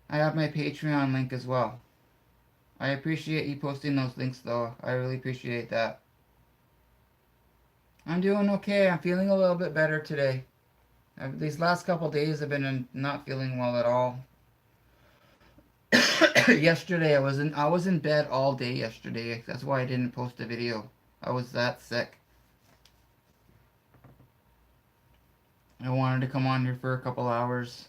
[SPEAKER 1] I have my Patreon link as well. I appreciate you posting those links, though. I really appreciate that. I'm doing okay. I'm feeling a little bit better today. These last couple days I've been not feeling well at all. Yesterday I was in bed all day yesterday. That's why I didn't post a video. I was that sick. I wanted to come on here for a couple hours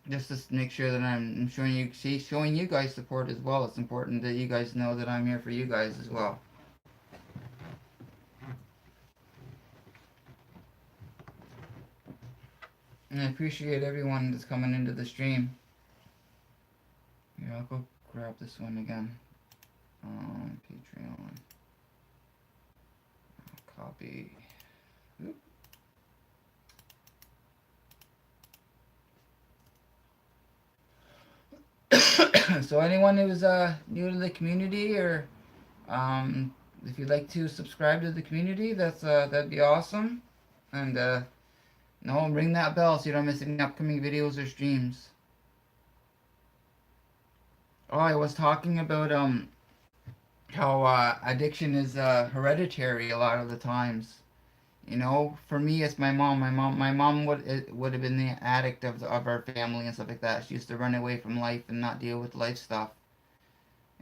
[SPEAKER 1] just to make sure that I'm showing you guys support as well. It's important that you guys know that I'm here for you guys as well. And I appreciate everyone that's coming into the stream. Here, I'll go grab this one again. Patreon. Copy. Oop. So anyone who's new to the community, or if you'd like to subscribe to the community, that'd be awesome. And no, ring that bell so you don't miss any upcoming videos or streams. Oh, I was talking about how addiction is hereditary a lot of the times. For me, it's my mom. My mom would have been the addict of our family and stuff like that. She used to run away from life and not deal with life stuff.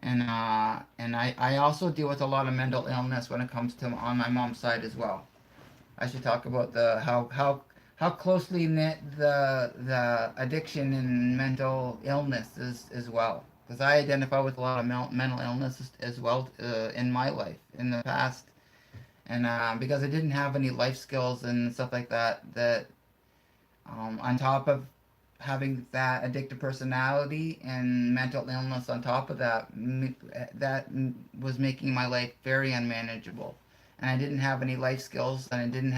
[SPEAKER 1] And I also deal with a lot of mental illness when it comes to on my mom's side as well. I should talk about the how closely knit the addiction and mental illness is as well. Because I identify with a lot of mental illness as well in my life in the past, and because I didn't have any life skills and stuff like that, on top of having that addictive personality and mental illness on top of that, was making my life very unmanageable. And I didn't have any life skills, and I didn't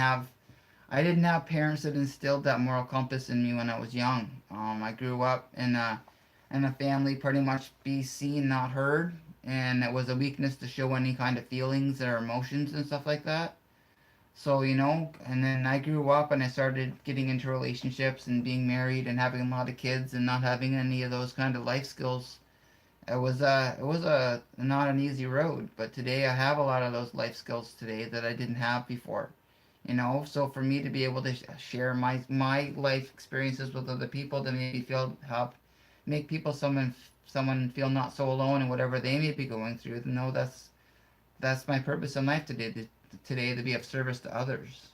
[SPEAKER 1] have parents that instilled that moral compass in me when I was young. I grew up in a family pretty much be seen, not heard, and it was a weakness to show any kind of feelings or emotions and stuff like that. So, and then I grew up and I started getting into relationships and being married and having a lot of kids and not having any of those kind of life skills. It was a not an easy road, but today I have a lot of those life skills today that I didn't have before. So for me to be able to share my life experiences with other people to maybe help make someone feel not so alone in whatever they may be going through, that's my purpose in life today, to be of service to others.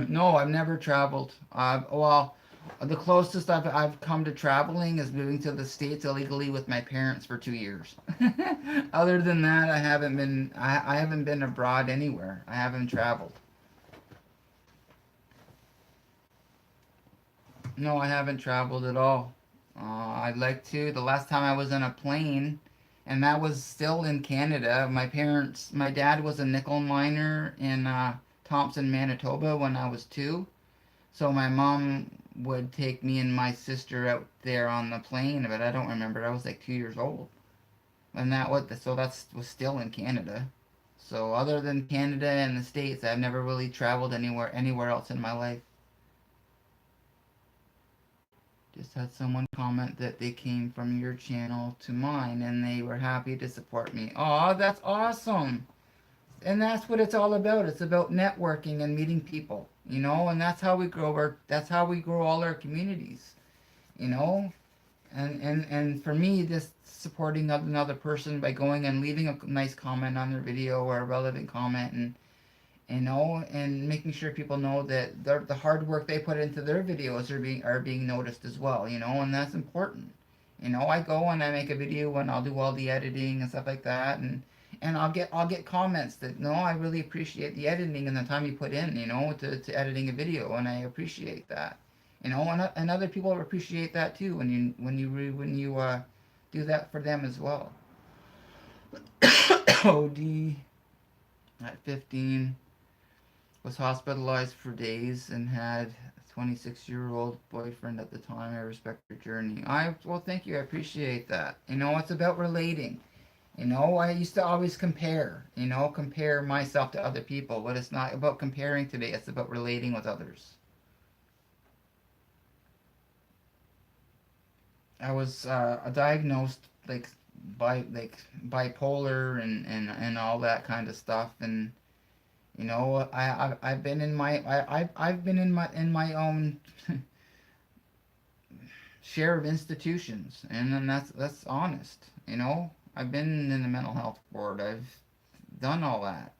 [SPEAKER 1] No, I've never traveled. Well, the closest I've come to traveling is moving to the States illegally with my parents for 2 years. Other than that, I haven't been abroad anywhere. I haven't traveled. No, I haven't traveled at all. I'd like to. The last time I was in a plane, and that was still in Canada. My dad was a nickel miner in Thompson, Manitoba when I was two. So my mom would take me and my sister out there on the plane, but I don't remember. I was like 2 years old, and that was still in Canada. So other than Canada and the States, I've never really traveled anywhere else in my life. Just had someone comment that they came from your channel to mine and they were happy to support me. Oh, that's awesome. And that's what it's all about. It's about networking and meeting people, and that's how we grow all our communities, you know? And for me, just supporting another person by going and leaving a nice comment on their video or a relevant comment, and making sure people know that the hard work they put into their videos are being noticed as well, and that's important. I go and I make a video and I'll do all the editing and stuff like that, and I'll get comments that, no, I really appreciate the editing and the time you put in, to editing a video, and I appreciate that. And other people appreciate that too when you do that for them as well. OD at 15 was hospitalized for days and had a 26-year-old boyfriend at the time. I respect your journey. Well, thank you. I appreciate that. It's about relating. I used to always compare myself to other people, but it's not about comparing today. It's about relating with others. I was diagnosed bipolar and all that kind of stuff, and I've been in my own share of institutions, and then that's honest. I've been in the mental health board. I've done all that.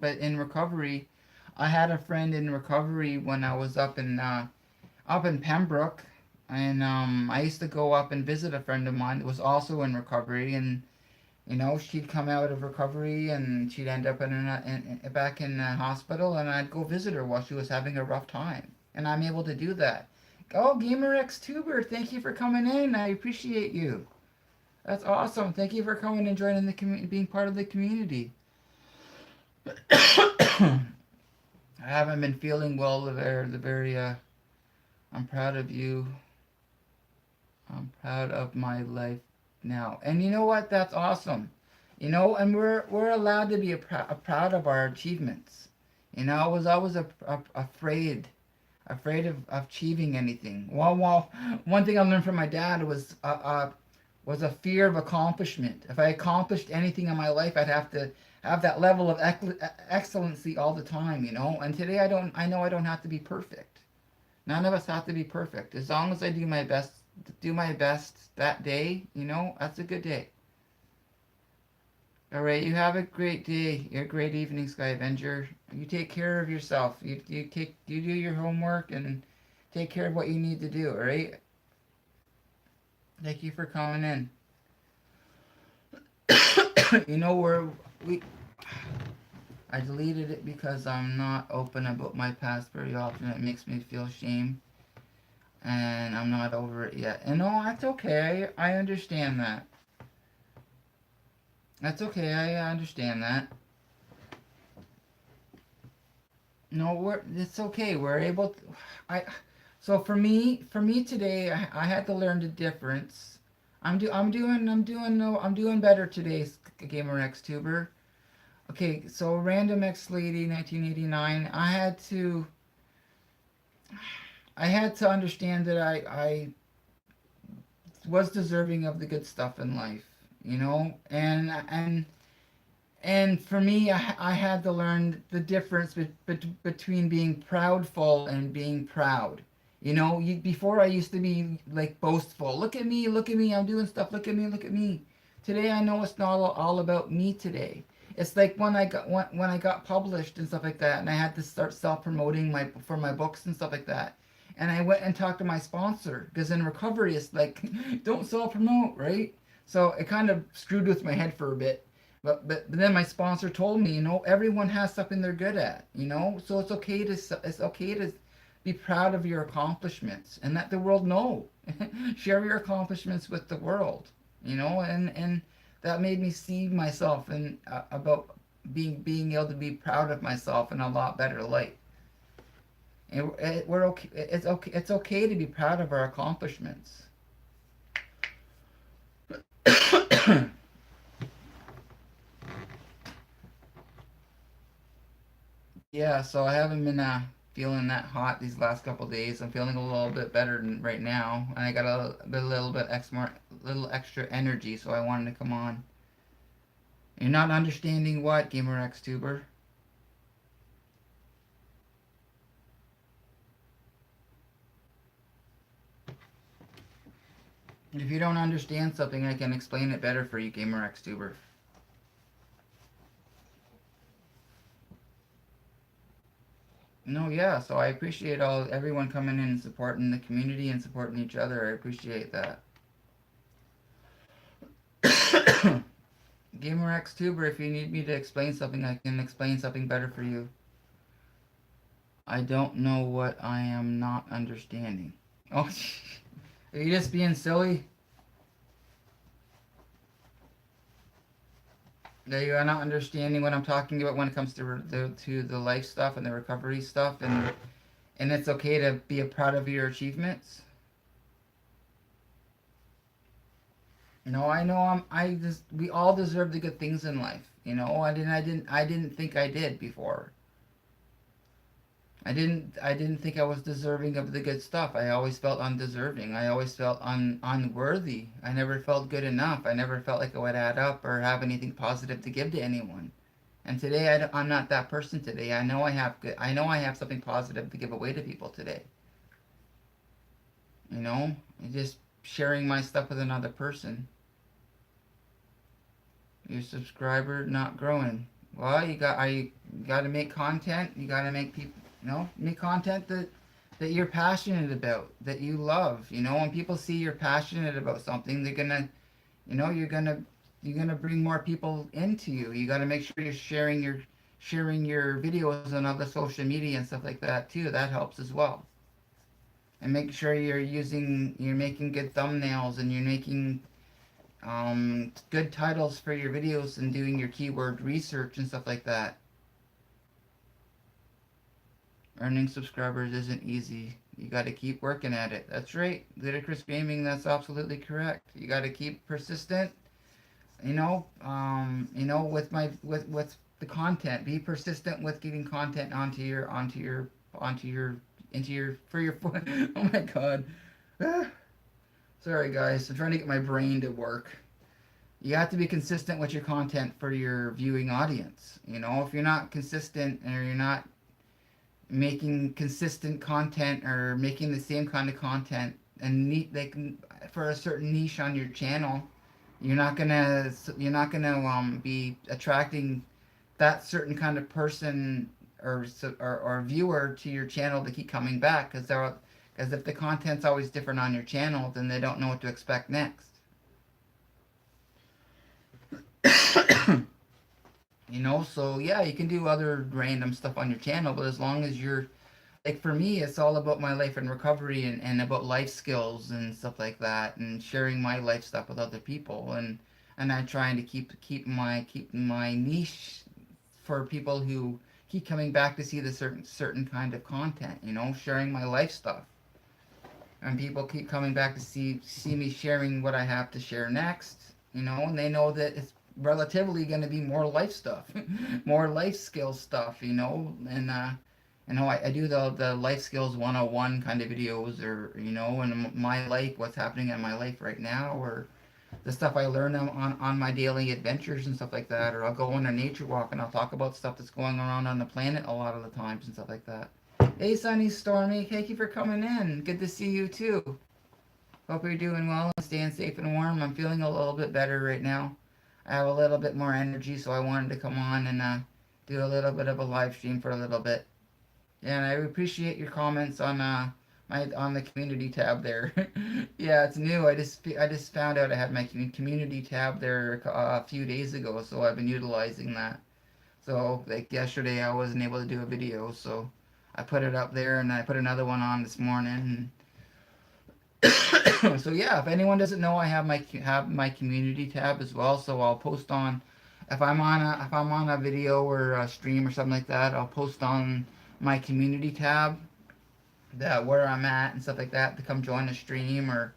[SPEAKER 1] But in recovery, I had a friend in recovery when I was up in Pembroke, and I used to go up and visit a friend of mine that was also in recovery, and she'd come out of recovery and she'd end up back in a hospital, and I'd go visit her while she was having a rough time. And I'm able to do that. Oh, GamerX Tuber, thank you for coming in. I appreciate you. That's awesome. Thank you for coming and joining the community, being part of the community. I haven't been feeling well. I'm proud of you. I'm proud of my life now. And you know what? That's awesome. And we're allowed to be proud of our achievements. I was always afraid of achieving anything. Well, one thing I learned from my dad was a fear of accomplishment. If I accomplished anything in my life, I'd have to have that level of excellency all the time. And today I know I don't have to be perfect. None of us have to be perfect. As long as I do my best that day, that's a good day. All right, you have a great day. A great evening, Sky Avenger. You take care of yourself. You do your homework and take care of what you need to do. All right. Thank you for coming in. Where we I deleted it because I'm not open about my past very often. It makes me feel shame, and I'm not over it yet. And no, that's okay. I understand that. That's okay. I understand that. No, it's okay. We're able to, I so for me today, I had to learn the difference. I'm doing better today, Gamer X Tuber. Okay, so Random X Lady 1989. I had to understand that I was deserving of the good stuff in life, and for me, I had to learn the difference between being proudful and being proud. Before I used to be like boastful. Look at me, I'm doing stuff. Look at me. Today I know it's not all about me today. It's like when I got published and stuff like that, and I had to start self promoting my books and stuff like that. And I went and talked to my sponsor, because in recovery it's like don't self promote, right? So it kind of screwed with my head for a bit. But then my sponsor told me, everyone has something they're good at, so it's okay to be proud of your accomplishments and let the world know. Share your accomplishments with the world, and that made me see myself and about being able to be proud of myself in a lot better light. We're okay. It's okay. It's okay to be proud of our accomplishments. Yeah, so I haven't been feeling that hot these last couple days. I'm feeling a little bit better right now, and I got a little bit little extra energy, so I wanted to come on. You're not understanding what, Gamer X Tuber? If you don't understand something, I can explain it better for you, Gamer X Tuber. No, yeah, so I appreciate everyone coming in and supporting the community and supporting each other. I appreciate that. Gamer X Tuber, if you need me to explain something, I can explain something better for you. I don't know what I am not understanding. Oh, are you just being silly? That you are not understanding what I'm talking about when it comes to the life stuff and the recovery stuff, and it's okay to be proud of your achievements. I know I just we all deserve the good things in life. I didn't think I did before. I didn't think I was deserving of the good stuff. I always felt undeserving. I always felt unworthy. I never felt good enough. I never felt like I would add up or have anything positive to give to anyone. And today I'm not that person today. I know I have something positive to give away to people today. You know, just sharing my stuff with another person. Your subscriber not growing. Well, you got to make content. You got to make people, make content that you're passionate about, that you love. When people see you're passionate about something, they're gonna, you're gonna bring more people into you. You got to make sure you're sharing your videos on other social media and stuff like that too. That helps as well. And make sure you're making good thumbnails and you're making good titles for your videos and doing your keyword research and stuff like that. Earning subscribers isn't easy. You got to keep working at it. That's right, Ludicrous Gaming. That's absolutely correct. You got to keep persistent. With the content. Be persistent with getting content onto your into your for your oh my god. Sorry guys, I'm trying to get my brain to work. You have to be consistent with your content for your viewing audience. If you're not consistent or you're not making consistent content or making the same kind of content and for a certain niche on your channel, you're not gonna be attracting that certain kind of person or viewer to your channel to keep coming back because if the content's always different on your channel, then they don't know what to expect next. So yeah, you can do other random stuff on your channel, but as long as you're like for me, it's all about my life and recovery and about life skills and stuff like that, and sharing my life stuff with other people, and I'm trying to keep my niche for people who keep coming back to see the certain kind of content. Sharing my life stuff, and people keep coming back to see me sharing what I have to share next. And they know that it's relatively going to be more life stuff, more life skill stuff. And I do the life skills 101 kind of videos, or and my life, what's happening in my life right now, or the stuff I learn on my daily adventures and stuff like that, or I'll go on a nature walk and I'll talk about stuff that's going on the planet a lot of the times and stuff like that. Hey, Sunny Stormy, thank you for coming in. Good to see you too. Hope you're doing well and staying safe and warm. I'm feeling a little bit better right now. I have a little bit more energy, so I wanted to come on and do a little bit of a live stream for a little bit. Yeah, and I appreciate your comments on the community tab there. Yeah, it's new. I just found out I had my community tab there a few days ago, so I've been utilizing that. So like yesterday, I wasn't able to do a video, so I put it up there, and I put another one on this morning. So yeah, if anyone doesn't know, I have my community tab as well. So I'll post on if I'm on a video or a stream or something like that. I'll post on my community tab, that where I'm at and stuff like that to come join the stream, or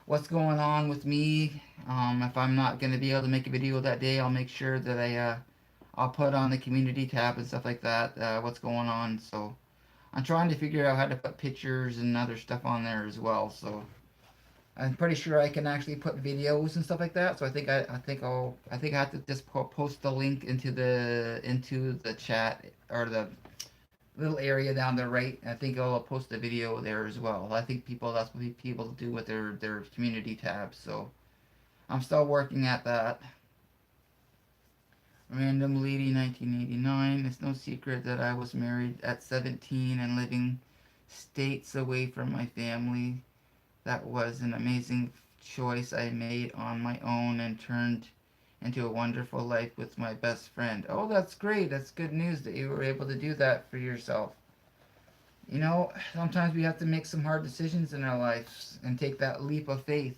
[SPEAKER 1] what's going on with me. If I'm not gonna be able to make a video that day, I'll make sure that I'll put on the community tab and stuff like that. What's going on? So I'm trying to figure out how to put pictures and other stuff on there as well. So I'm pretty sure I can actually put videos and stuff like that. So I think I have to just post the link into the chat or the little area down the right. I think I'll post the video there as well. I think that's what people do with their community tabs. So I'm still working at that. Random lady 1989. It's no secret that I was married at 17 and living states away from my family. That was an amazing choice I made on my own and turned into a wonderful life with my best friend. Oh, that's great. That's good news that you were able to do that for yourself. You know, sometimes we have to make some hard decisions in our lives and take that leap of faith.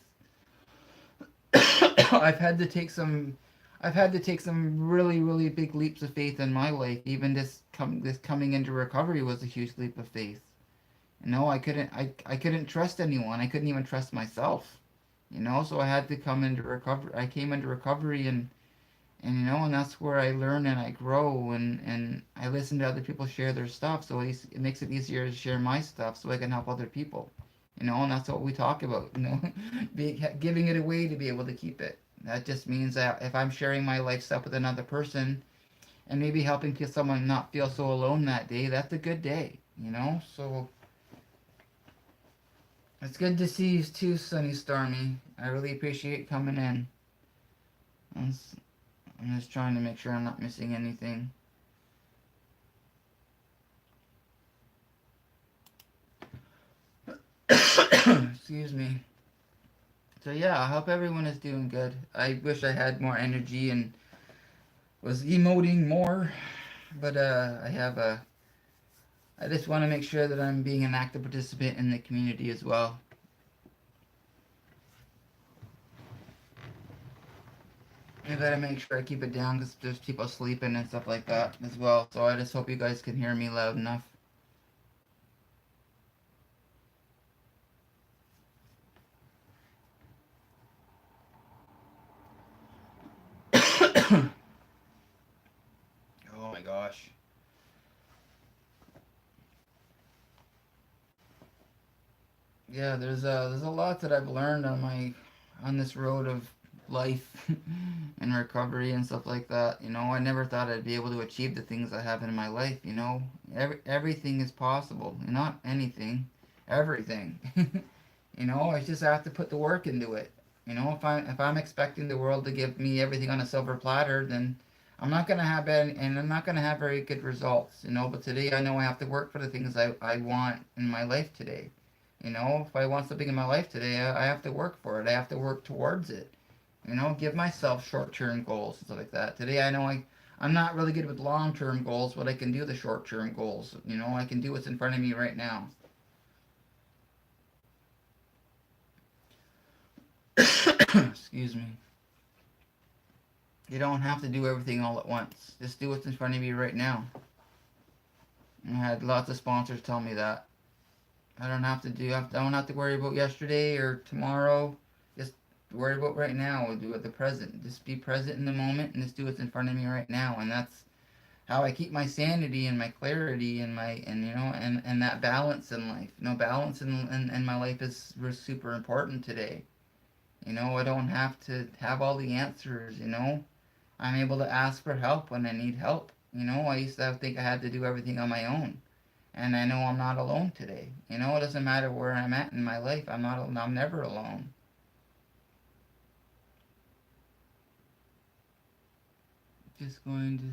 [SPEAKER 1] I've had to take some I've had to take some really big leaps of faith in my life. Even this coming into recovery was a huge leap of faith. You know, I couldn't trust anyone. I couldn't even trust myself. You know, so I had to come into recovery. I came into recovery, and you know, and that's where I learn and I grow, and I listen to other people share their stuff, so it makes it easier to share my stuff so I can help other people. You know, and that's what we talk about. You know, giving it away to be able to keep it. That just means that if I'm sharing my life stuff with another person and maybe helping someone not feel so alone that day, that's a good day. You know, so it's good to see you too, Sunny Stormy. I really appreciate coming in. I'm just trying to make sure I'm not missing anything. Excuse me. So yeah, I hope everyone is doing good. I wish I had more energy and was emoting more, but I just want to make sure that I'm being an active participant in the community as well. I gotta make sure I keep it down because there's people sleeping and stuff like that as well. So I just hope you guys can hear me loud enough. Oh my gosh. Yeah, there's a lot that I've learned on this road of life and recovery and stuff like that. You know, I never thought I'd be able to achieve the things I have in my life. You know, everything is possible. Not anything, everything. You know, I just have to put the work into it. You know, if I'm expecting the world to give me everything on a silver platter, then I'm not gonna have any, and I'm not gonna have very good results. You know, but today I know I have to work for the things I want in my life today. You know, if I want something in my life today, I have to work for it. I have to work towards it. You know, give myself short-term goals and stuff like that. Today, I know I'm not really good with long-term goals, but I can do the short-term goals. You know, I can do what's in front of me right now. Excuse me. You don't have to do everything all at once. Just do what's in front of you right now. And I had lots of sponsors tell me that. I don't have to worry about yesterday or tomorrow. Just worry about right now. Do it the present. Just be present in the moment and just do what's in front of me right now. And that's how I keep my sanity and my clarity and you know and that balance in life. You know, balance in my life is super important today. You know, I don't have to have all the answers, you know. I'm able to ask for help when I need help. You know, I used to think I had to do everything on my own. And I know I'm not alone today. You know, it doesn't matter where I'm at in my life. I'm never alone. Just going to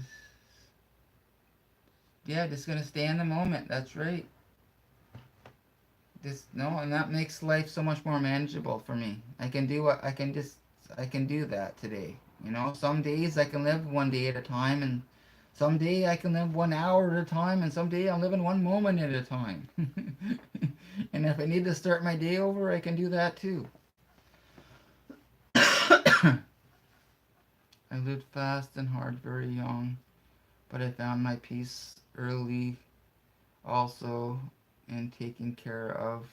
[SPEAKER 1] yeah, just going to stay in the moment. That's right. Just no, and that makes life so much more manageable for me. I can do that today. You know, some days I can live one day at a time, and some day I can live 1 hour at a time, and some day I'm living one moment at a time. And if I need to start my day over, I can do that too. I lived fast and hard very young, but I found my peace early also. and taking care of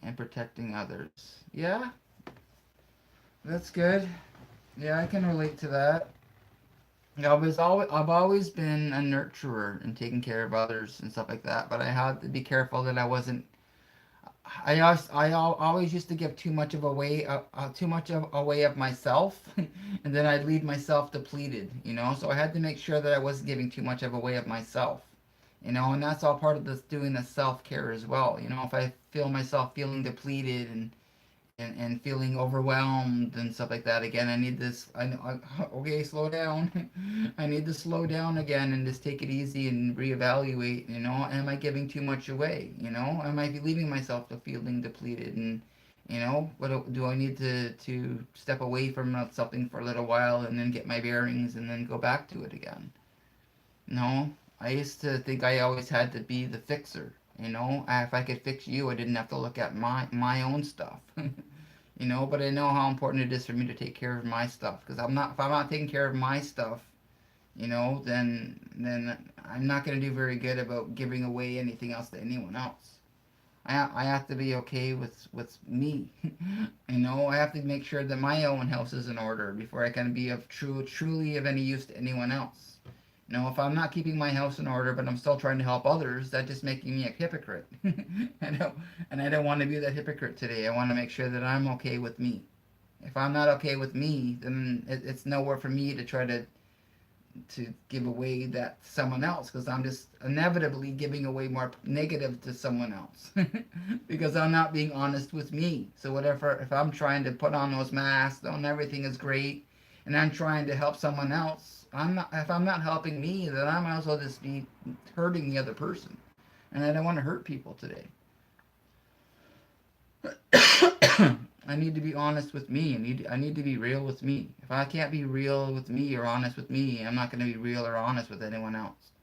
[SPEAKER 1] and protecting others. Yeah, that's good. Yeah, I can relate to that. I've always been a nurturer and taking care of others and stuff like that, but I had to be careful that I wasn't. Always used to give too much of away, too much of away of myself, and then I'd leave myself depleted. So I had to make sure that I wasn't giving too much of away of myself. And that's all part of this doing the self care as well. If I feel myself feeling depleted and feeling overwhelmed and stuff like that again, I need this. Okay, slow down. I need to slow down again and just take it easy and reevaluate. Am I giving too much away? Am I leaving myself to feeling depleted? And what do I need to step away from something for a little while and then get my bearings and then go back to it again? No, I used to think I always had to be the fixer. If I could fix you, I didn't have to look at my own stuff. But I know how important it is for me to take care of my stuff. Because if I'm not taking care of my stuff, then I'm not going to do very good about giving away anything else to anyone else. I have to be okay with me. I have to make sure that my own house is in order before I can be truly of any use to anyone else. If I'm not keeping my house in order, but I'm still trying to help others, that's just making me a hypocrite. I know, and I don't want to be that hypocrite today. I want to make sure that I'm okay with me. If I'm not okay with me, then it's nowhere for me to try to give away that to someone else, because I'm just inevitably giving away more negative to someone else because I'm not being honest with me. So whatever, if I'm trying to put on those masks and everything is great, and I'm trying to help someone else, I'm not. If I'm not helping me, then I might as well just be hurting the other person, and I don't want to hurt people today. I need to be honest with me. I need to be real with me. If I can't be real with me or honest with me, I'm not going to be real or honest with anyone else.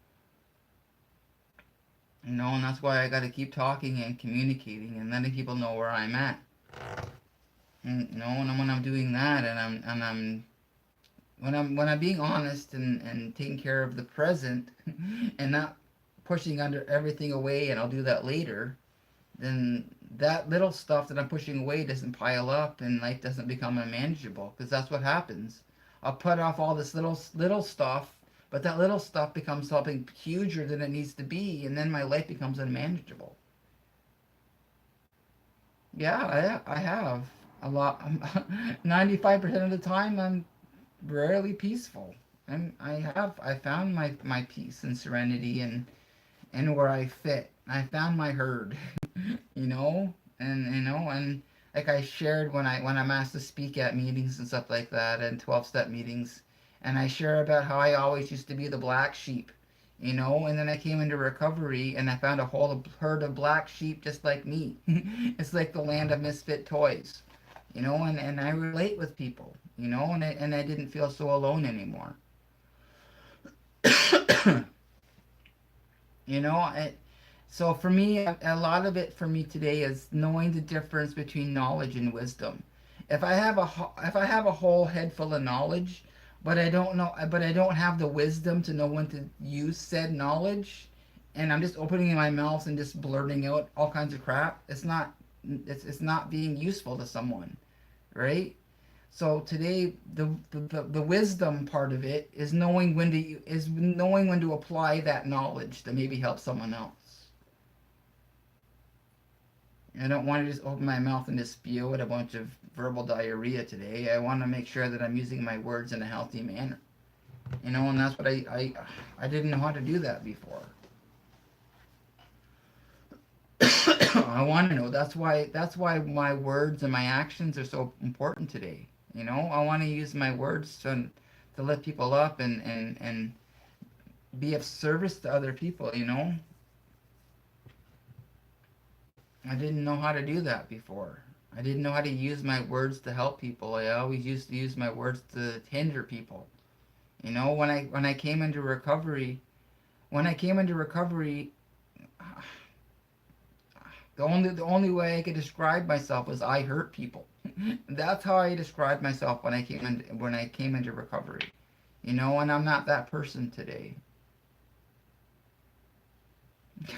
[SPEAKER 1] And that's why I got to keep talking and communicating and letting people know where I'm at. And when I'm doing that, and I'm being honest and taking care of the present, and not pushing under everything away, and I'll do that later, then that little stuff that I'm pushing away doesn't pile up and life doesn't become unmanageable, because that's what happens. I'll put off all this little stuff, but that little stuff becomes something huger than it needs to be, and then my life becomes unmanageable. Yeah, I have a lot. 95% of the time, I'm rarely peaceful. I found my peace and serenity and where I fit. I found my herd. you know, and like I shared when I'm asked to speak at meetings and stuff like that, and 12-step meetings, and I share about how I always used to be the black sheep, and then I came into recovery and I found a whole herd of black sheep just like me. It's like the land of misfit toys, and I relate with people, and I didn't feel so alone anymore. You know, I, so for me, a lot of it for me today is knowing the difference between knowledge and wisdom. If I have a whole head full of knowledge, but I don't have the wisdom to know when to use said knowledge, and I'm just opening my mouth and just blurting out all kinds of crap, it's not being useful to someone, right? So today, the wisdom part of it is knowing when to apply that knowledge to maybe help someone else. I don't want to just open my mouth and just spew out a bunch of verbal diarrhea today. I want to make sure that I'm using my words in a healthy manner. And that's what I didn't know how to do that before. I want to know. That's why my words and my actions are so important today. I want to use my words to lift people up and be of service to other people. I didn't know how to do that before. I didn't know how to use my words to help people. I always used to use my words to hinder people. When I came into recovery, when I came into recovery, the only way I could describe myself was I hurt people. That's how I described myself when I came into recovery. And I'm not that person today.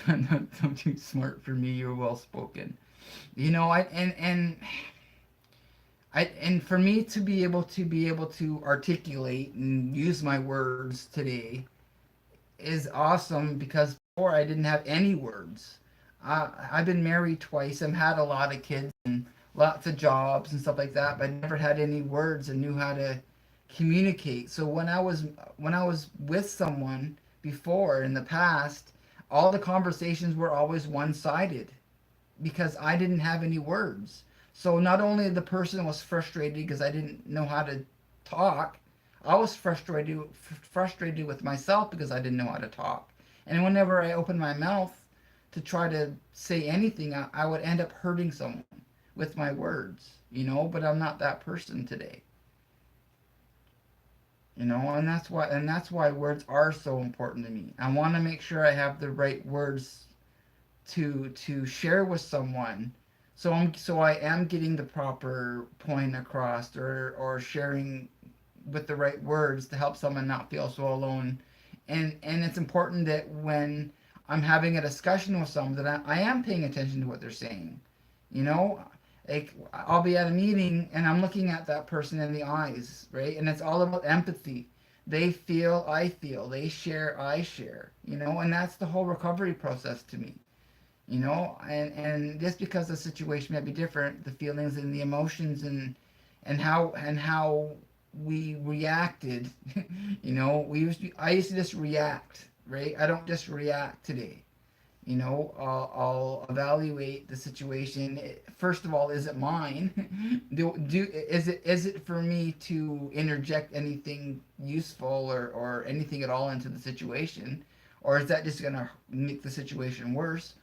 [SPEAKER 1] I'm too smart for me. You're well spoken. And for me to be able to articulate and use my words today is awesome because before I didn't have any words. I've been married twice. I've had a lot of kids and lots of jobs and stuff like that, but I never had any words and knew how to communicate. So when I was with someone before in the past, all the conversations were always one-sided because I didn't have any words. So not only the person was frustrated because I didn't know how to talk, I was frustrated with myself because I didn't know how to talk. And whenever I opened my mouth to try to say anything, I would end up hurting someone with my words. But I'm not that person today. And that's why words are so important to me. I want to make sure I have the right words to share with someone, so I am getting the proper point across, or sharing with the right words to help someone not feel so alone. And it's important that when I'm having a discussion with someone that I am paying attention to what they're saying. You know, like I'll be at a meeting and I'm looking at that person in the eyes, right? And it's all about empathy. They feel, I feel. They share, I share. And that's the whole recovery process to me. And just because the situation might be different, the feelings and the emotions and how we reacted. I used to just react, right? I don't just react today. I'll evaluate the situation. First of all, is it mine? Is it for me to interject anything useful or anything at all into the situation, or is that just gonna make the situation worse?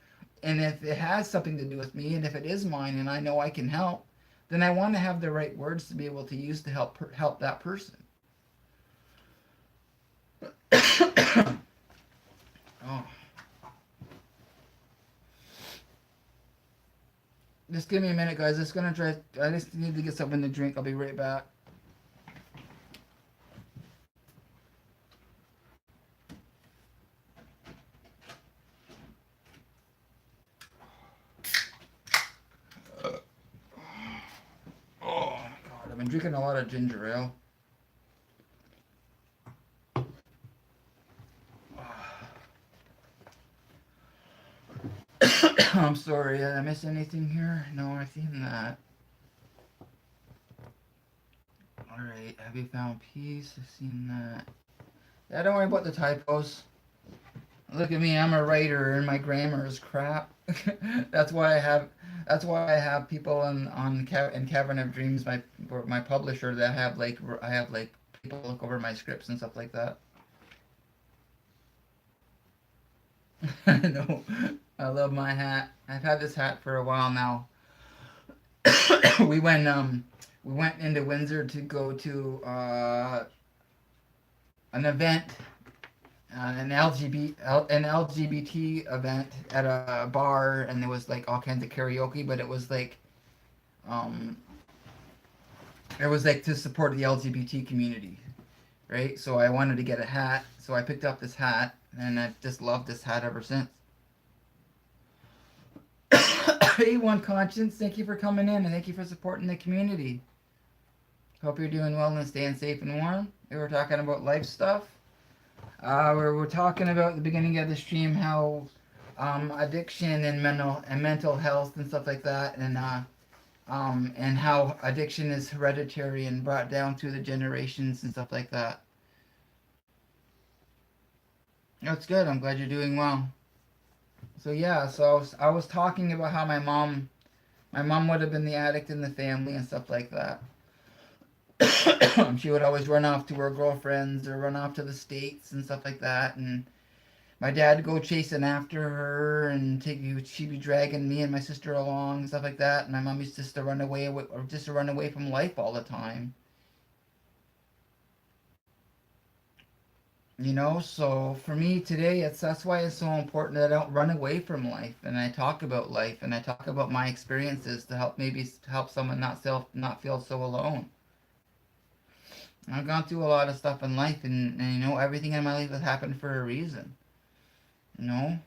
[SPEAKER 1] And if it has something to do with me, and if it is mine, and I know I can help, then I want to have the right words to be able to use to help that person. Oh, just give me a minute, guys. Just gonna try. I just need to get something to drink. I'll be right back. Oh my god, I've been drinking a lot of ginger ale. I'm sorry. Did I miss anything here? No, I've seen that. All right. Have you found peace? I've seen that. Yeah, don't worry about the typos. Look at me. I'm a writer, and my grammar is crap. that's why I have. That's why I have people in Cavern of Dreams, my publisher, that I have like people look over my scripts and stuff like that. I know. I love my hat. I've had this hat for a while now. we went um we went into Windsor to go to an event, an LGBT event at a bar, and there was like all kinds of karaoke, but um it was like to support the LGBT community, right? So I wanted to get a hat, so I picked up this hat, and I've just loved this hat ever since. Hey, One Conscience, thank you for coming in and thank you for supporting the community. Hope you're doing well and staying safe and warm. We were talking about life stuff. We're talking about at the beginning of the stream how addiction and mental health and stuff like that, and how addiction is hereditary and brought down through the generations and stuff like that. That's good. I'm glad you're doing well. So yeah, so I was talking about how my mom would have been the addict in the family and stuff like that. She would always run off to her girlfriends or run off to the states and stuff like that, and my dad would go chasing after her and she'd be dragging me and my sister along and stuff like that, and my mom used just to run away or just to run away from life all the time. So for me today, that's why it's so important that I don't run away from life, and I talk about life, and I talk about my experiences to help someone not feel so alone. I've gone through a lot of stuff in life, and everything in my life has happened for a reason. You know,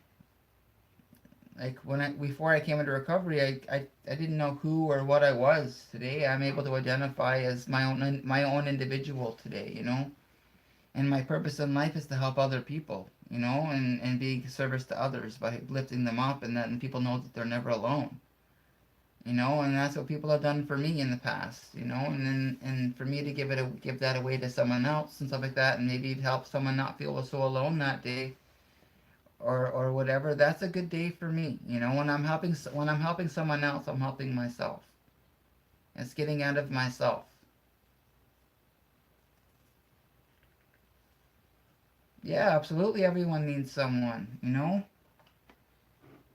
[SPEAKER 1] Like when I before I came into recovery, I didn't know who or what I was. Today I'm able to identify as my own individual today, and my purpose in life is to help other people, and be service to others by lifting them up, and letting people know that they're never alone. And that's what people have done for me in the past, and for me to give that away to someone else and stuff like that, and maybe help someone not feel so alone that day, or whatever. That's a good day for me. When I'm helping someone else, I'm helping myself. It's getting out of myself. Yeah, absolutely. Everyone needs someone.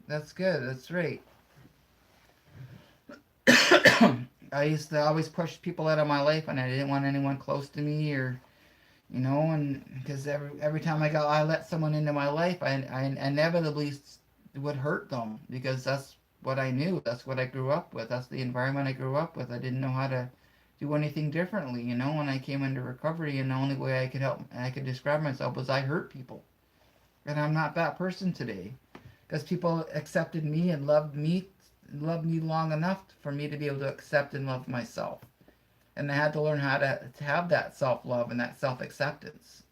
[SPEAKER 1] That's good. That's right. I used to always push people out of my life, and I didn't want anyone close to me, or and because every time I let someone into my life, I inevitably would hurt them, because that's what I knew. That's what I grew up with. That's the environment I grew up with. I didn't know how to do anything differently. When I came into recovery, and the only way I could describe myself was I hurt people, and I'm not that person today, because people accepted me and loved me long enough for me to be able to accept and love myself. And I had to learn how to have that self love and that self acceptance.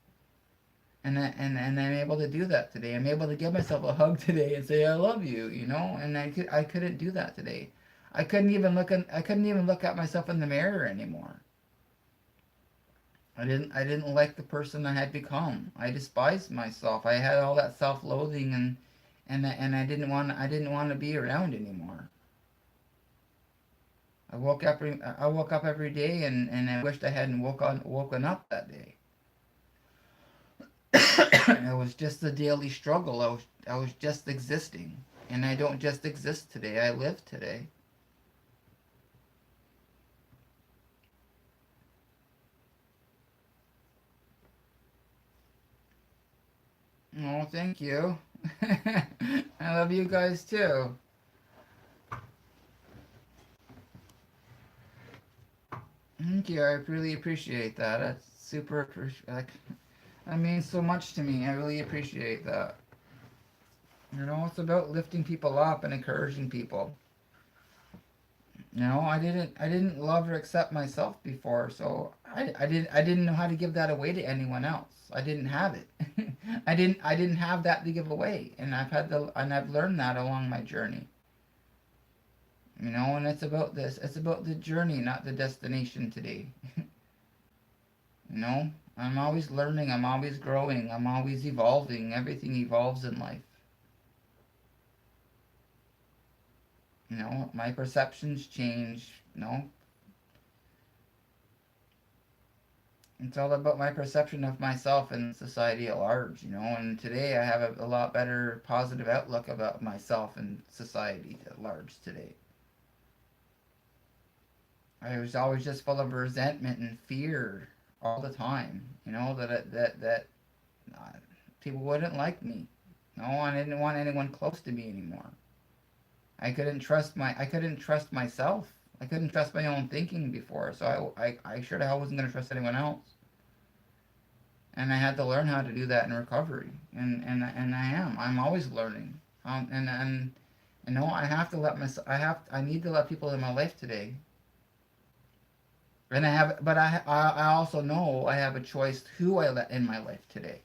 [SPEAKER 1] And I'm able to do that today. I'm able to give myself a hug today and say I love you, And I couldn't do that today. I couldn't even look at myself in the mirror anymore. I didn't like the person I had become. I despised myself. I had all that self loathing, and I didn't want to be around anymore. I woke up every day, and I wished I hadn't woken up that day. It was just a daily struggle. I was just existing, and I don't just exist today. I live today. Oh, thank you. I love you guys too. Thank you. I really appreciate that. That's super. Like, that means so much to me. I really appreciate that. It's about lifting people up and encouraging people. I didn't love or accept myself before, so I didn't know how to give that away to anyone else. I didn't have it. I didn't have that to give away, and I've learned that along my journey. And it's about this. It's about the journey, not the destination today. You know, I'm always learning, I'm always growing, I'm always evolving. Everything evolves in life. My perceptions change. It's all about my perception of myself and society at large. And today I have a lot better positive outlook about myself and society at large today. I was always just full of resentment and fear all the time. That uh, people wouldn't like me. No, I didn't want anyone close to me anymore. I couldn't trust myself. I couldn't trust my own thinking before, so I sure the hell wasn't going to trust anyone else. And I had to learn how to do that in recovery, and I'm always learning. And I have to let myself. I need to let people in my life today. But I also know I have a choice who I let in my life today.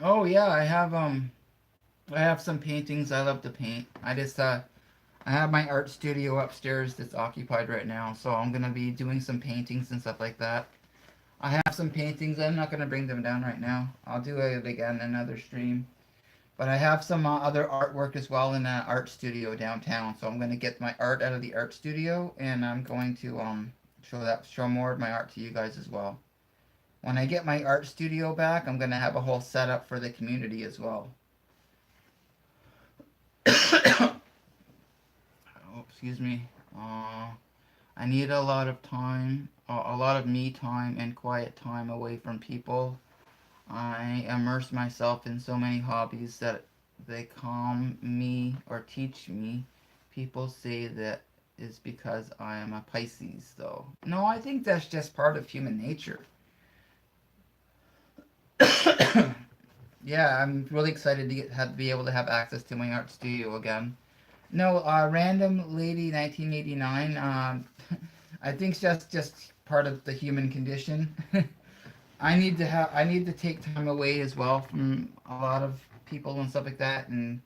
[SPEAKER 1] Oh yeah, I have some paintings I love to paint. I have my art studio upstairs that's occupied right now, so I'm gonna be doing some paintings and stuff like that. I have some paintings. I'm not gonna bring them down right now. I'll do it again in another stream. But I have some other artwork as well in an art studio downtown. So I'm gonna get my art out of the art studio, and I'm going to show more of my art to you guys as well. When I get my art studio back, I'm gonna have a whole setup for the community as well. Oh, excuse me. I need a lot of time, a lot of me time and quiet time away from people. I immerse myself in so many hobbies that they calm me or teach me People say that is because I am a Pisces, though. No, I think that's just part of human nature. Yeah, I'm really excited to be able to have access to my art studio again. No, random lady 1989. I think it's just part of the human condition. I need to take time away as well from a lot of people and stuff like that, and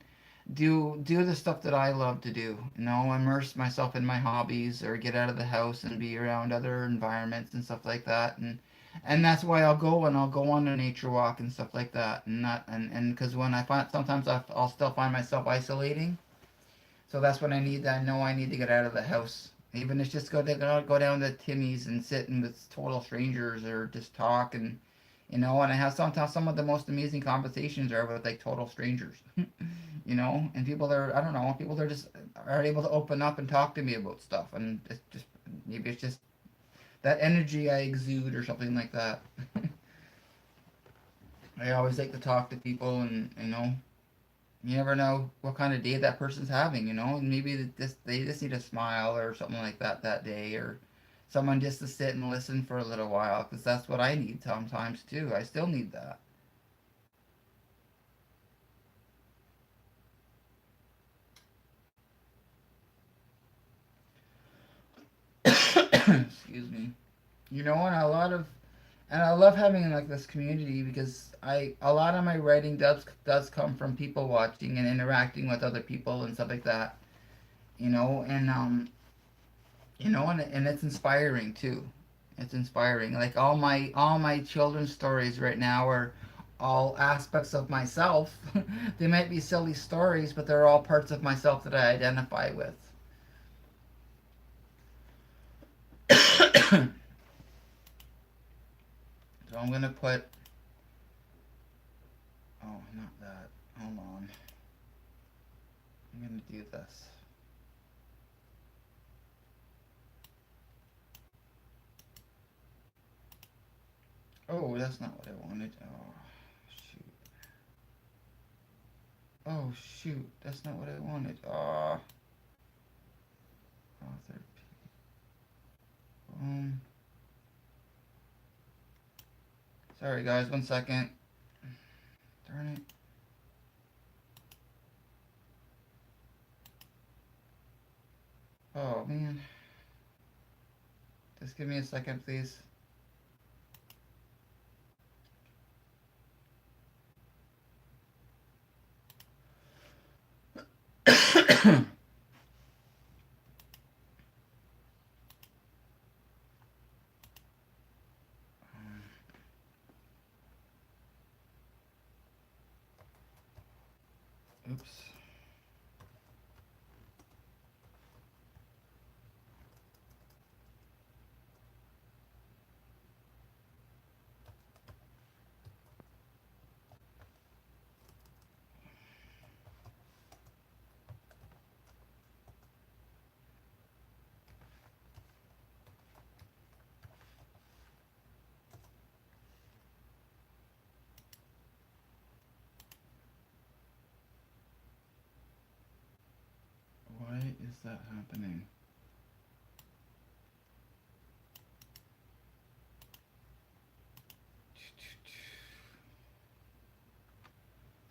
[SPEAKER 1] do the stuff that I love to do. You know, immerse myself in my hobbies or get out of the house and be around other environments and stuff like that. And that's why I'll go on a nature walk and stuff like that. And not and because when I find sometimes I'll still find myself isolating. So that's when I know I need to get out of the house. Even if it's just go down to Timmy's and sit and with total strangers or just talk and and I have sometimes some of the most amazing conversations are with like total strangers. And people are I don't know, people are just are able to open up and talk to me about stuff and it's just maybe it's just that energy I exude or something like that. I always like to talk to people and you never know what kind of day that person's having, and maybe they just need a smile or something like that day, or someone just to sit and listen for a little while, because that's what I need sometimes too. I still need that. Excuse me. And I love having like this community because I a lot of my writing does come from people watching and interacting with other people and stuff like that. And it's inspiring too. It's inspiring. Like all my children's stories right now are all aspects of myself. They might be silly stories, but they're all parts of myself that I identify with. So I'm gonna put. Oh, not that. Hold on. I'm gonna do this. Oh, that's not what I wanted. Oh, shoot. Oh, shoot. That's not what I wanted. Oh, author. Um, Sorry, guys. 1 second. Darn it. Oh, man. Just give me a second, please. Oops. Why is that happening?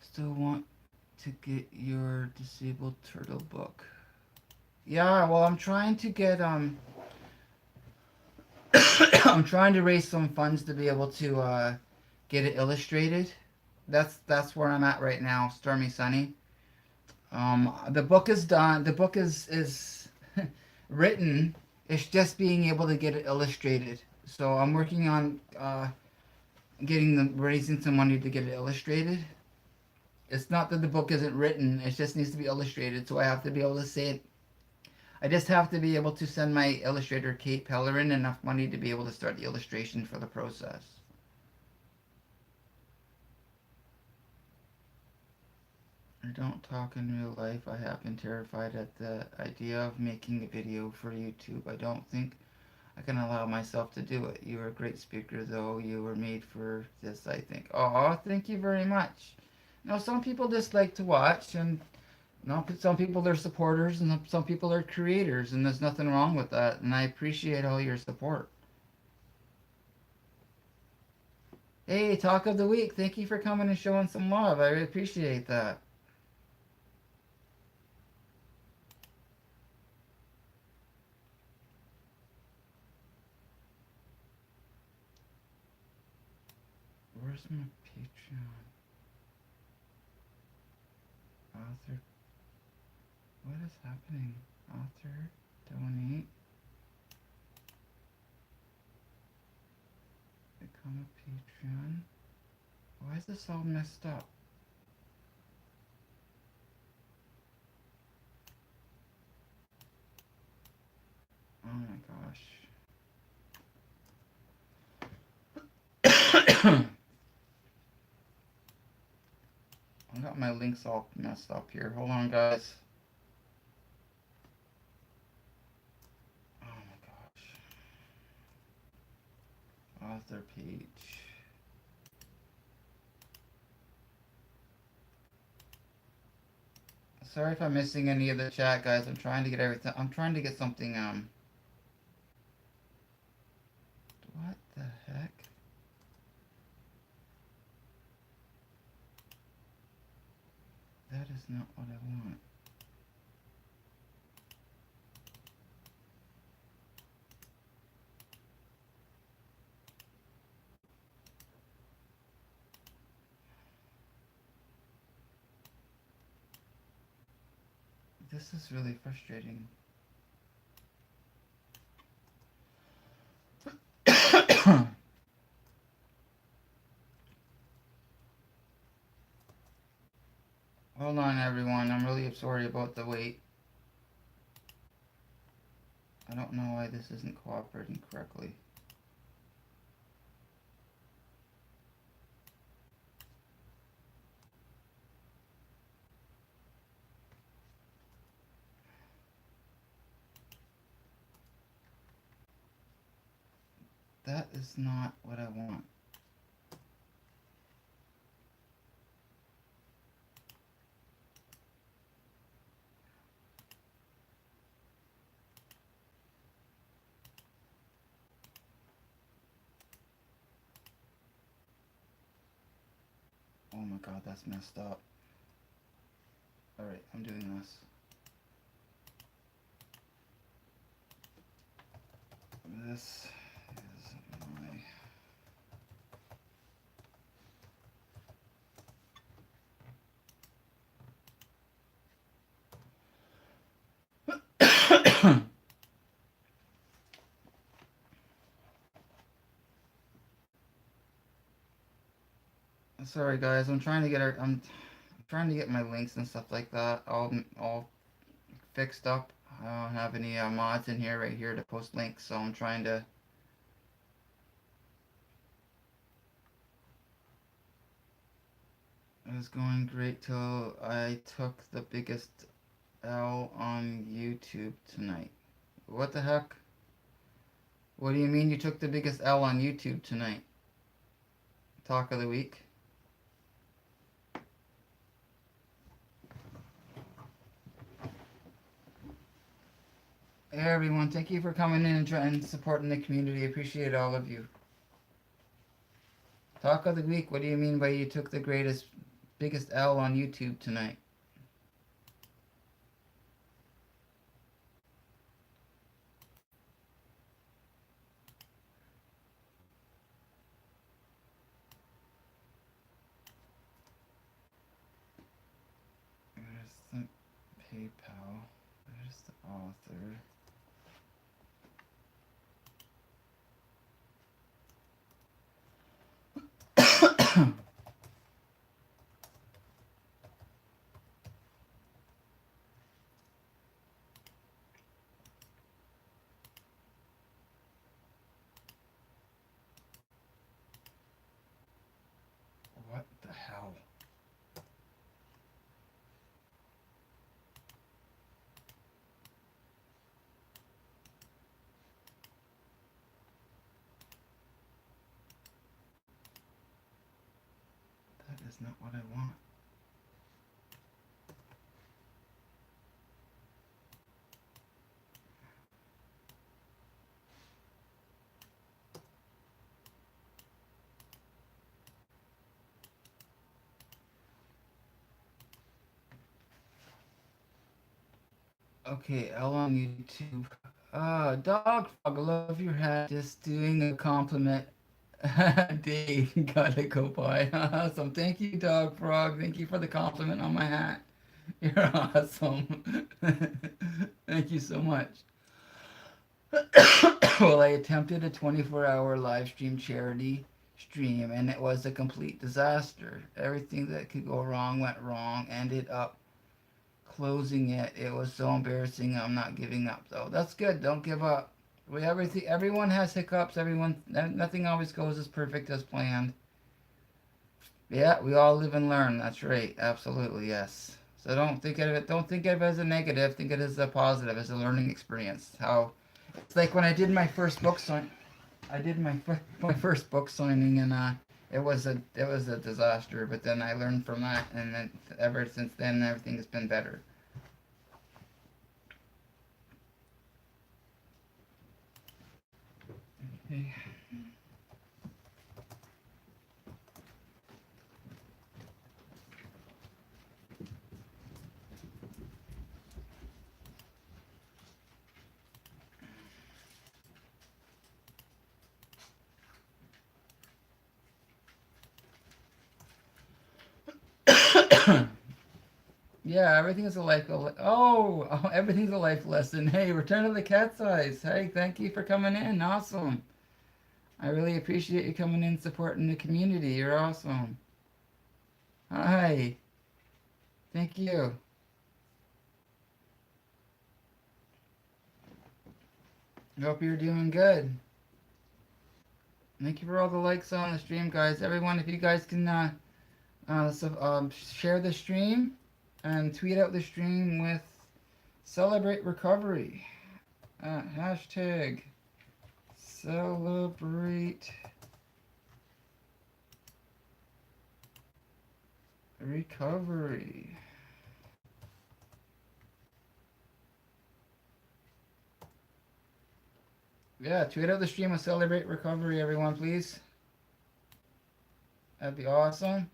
[SPEAKER 1] Still want to get your disabled turtle book. Yeah, well, I'm trying to get I'm trying to raise some funds to be able to get it illustrated. That's where I'm at right now, Stormy Sunny. The book is done. The book is written. It's just being able to get it illustrated. So I'm working on getting the raising some money to get it illustrated. It's not that the book isn't written. It just needs to be illustrated. So I have to be able to say it. I just have to be able to send my illustrator Kate Pellerin enough money to be able to start the illustration for the process. I don't talk in real life. I have been terrified at the idea of making a video for YouTube. I don't think I can allow myself to do it. You are a great speaker, though. You were made for this, I think. Oh, thank you very much. Some people just like to watch, and No, some people are supporters and some people are creators, and there's nothing wrong with that. And I appreciate all your support. Hey, talk of the week. Thank you for coming and showing some love. I really appreciate that. Where's my Patreon? Author. What is happening? Author. Donate. Become a Patreon. Why is this all messed up? Oh my gosh. I got my links all messed up here. Hold on, guys. Oh my gosh. Author page. Sorry if I'm missing any of the chat, guys. I'm trying to get everything. I'm trying to get something. What the heck? That is not what I want. This is really frustrating. Hold on, everyone. I'm really sorry about the wait. I don't know why this isn't cooperating correctly. That is not what I want. Oh my god, that's messed up. Alright, I'm doing this. This is my... Sorry guys, I'm trying to get my links and stuff like that all fixed up. I don't have any mods in here right here to post links, so I'm trying to. It was going great till I took the biggest L on YouTube tonight. What the heck? What do you mean you took the biggest L on YouTube tonight? Talk of the week. Hey everyone, thank you for coming in and trying supporting the community. I appreciate all of you. Talk of the week. What do you mean by you took the biggest L on YouTube tonight? Where's the PayPal? Where's the author? What the hell? That is not what I want. Okay, L on YouTube. Dog Frog, I love your hat. Just doing a compliment. Day gotta go by. Awesome. Thank you, Dog Frog. Thank you for the compliment on my hat. You're awesome. Thank you so much. Well, I attempted a 24-hour live stream charity stream and it was a complete disaster. Everything that could go wrong went wrong. Ended up closing it. It was so embarrassing. I'm not giving up though. That's good. Don't give up. We everything. Everyone has hiccups. Nothing always goes as perfect as planned. Yeah, we all live and learn. That's right. Absolutely, yes. So don't think of it. Don't think of it as a negative. Think of it as a positive, as a learning experience. How it's like when I did my first book sign. I did my first book signing, and it was a disaster. But then I learned from that, and then ever since then, everything has been better. Okay. Yeah, everything is a life. Oh, everything's a life lesson. Hey, Return of the Cat's Eyes. Hey, thank you for coming in. Awesome. I really appreciate you coming in, supporting the community. You're awesome. Hi. Thank you. I hope you're doing good. Thank you for all the likes on the stream, guys. Everyone, if you guys can share the stream and tweet out the stream with Celebrate Recovery. Hashtag Celebrate Recovery. Yeah, tweet out the stream and Celebrate Recovery, everyone, please. That'd be awesome.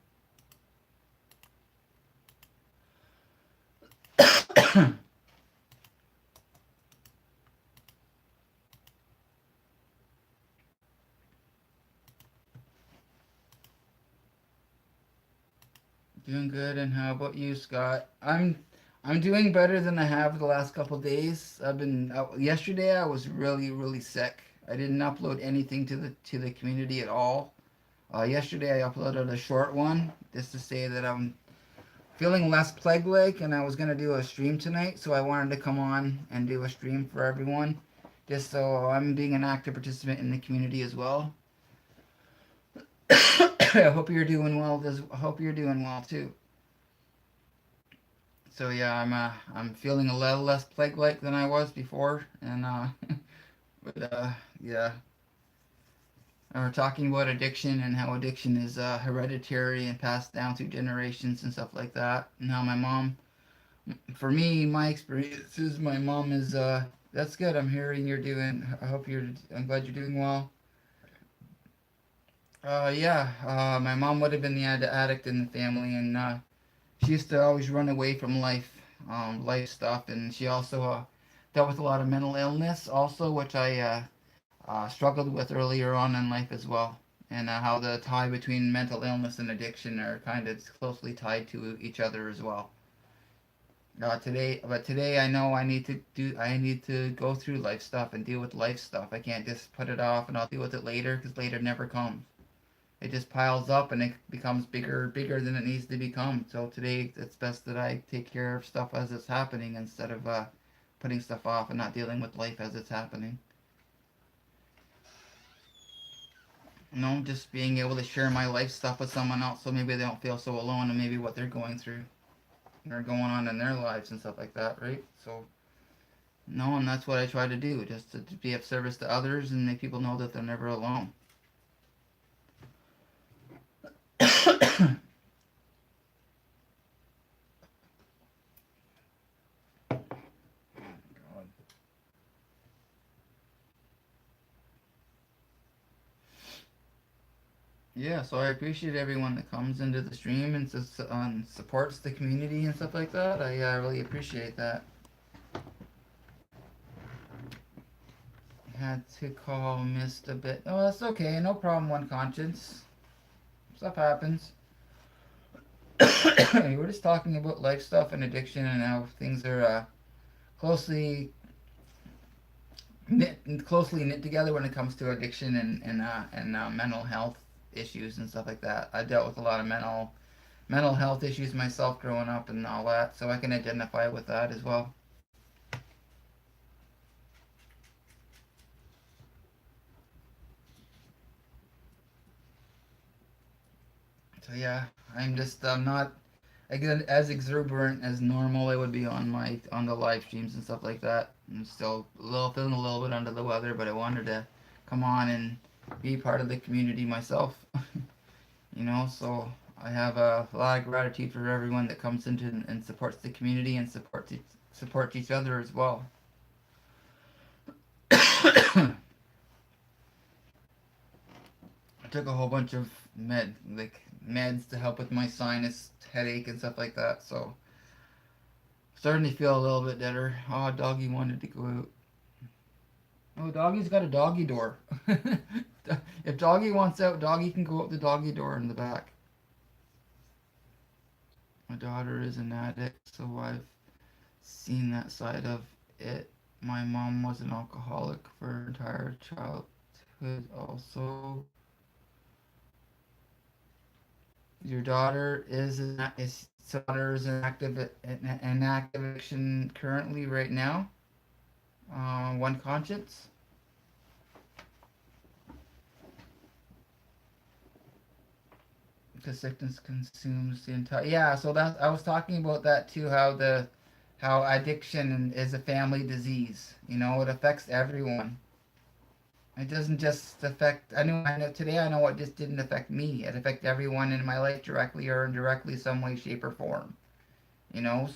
[SPEAKER 1] Doing good, and how about you, Scott? I'm doing better than I have the last couple days. Yesterday I was really sick. I didn't upload anything to the community at all. Yesterday I uploaded a short one just to say that I'm feeling less plague-like, and I was gonna do a stream tonight, so I wanted to come on and do a stream for everyone, just so I'm being an active participant in the community as well. I hope you're doing well. I hope you're doing well too. So yeah, I'm feeling a little less plague-like than I was before, and but yeah, we're talking about addiction and how addiction is hereditary and passed down through generations and stuff like that. And how my mom, for me, my experience is my mom is that's good. I'm hearing you're doing. I'm glad you're doing well. Yeah, my mom would have been the addict in the family, and she used to always run away from life stuff, and she also dealt with a lot of mental illness, also, which I struggled with earlier on in life as well, and how the tie between mental illness and addiction are kind of closely tied to each other as well. Today I know I need to go through life stuff and deal with life stuff. I can't just put it off and I'll deal with it later because later never comes. It just piles up and it becomes bigger than it needs to become. So today it's best that I take care of stuff as it's happening instead of putting stuff off and not dealing with life as it's happening. Just being able to share my life stuff with someone else so maybe they don't feel so alone and maybe what they're going through or going on in their lives and stuff like that, right? So, no, and that's what I try to do, just to be of service to others and make people know that they're never alone. God. Yeah, so I appreciate everyone that comes into the stream and supports the community and stuff like that. I really appreciate that. Had to call, missed a bit. Oh, that's okay. No problem, One Conscience. Stuff happens. We're just talking about life stuff and addiction and how things are closely closely knit together when it comes to addiction and mental health issues and stuff like that. I dealt with a lot of mental health issues myself growing up and all that, so I can identify with that as well. So yeah, I'm not again as exuberant as normal I would be on my on the live streams and stuff like that. I'm still feeling a little bit under the weather, but I wanted to come on and be part of the community myself. So I have a lot of gratitude for everyone that comes into and supports the community and supports each other as well. I took a whole bunch of meds to help with my sinus headache and stuff like that. So starting to feel a little bit better. Oh, doggy wanted to go out. Oh, doggy's got a doggy door. If doggy wants out, doggy can go out the doggy door in the back. My daughter is an addict, so I've seen that side of it. My mom was an alcoholic for her entire childhood. Also, your daughter is daughter is an active addiction currently right now. One conscience. Because sickness consumes the entire. Yeah, so that I was talking about that too. How addiction is a family disease. It affects everyone. It doesn't just affect. I know. Today, I know it just didn't affect me. It affected everyone in my life directly or indirectly, some way, shape, or form.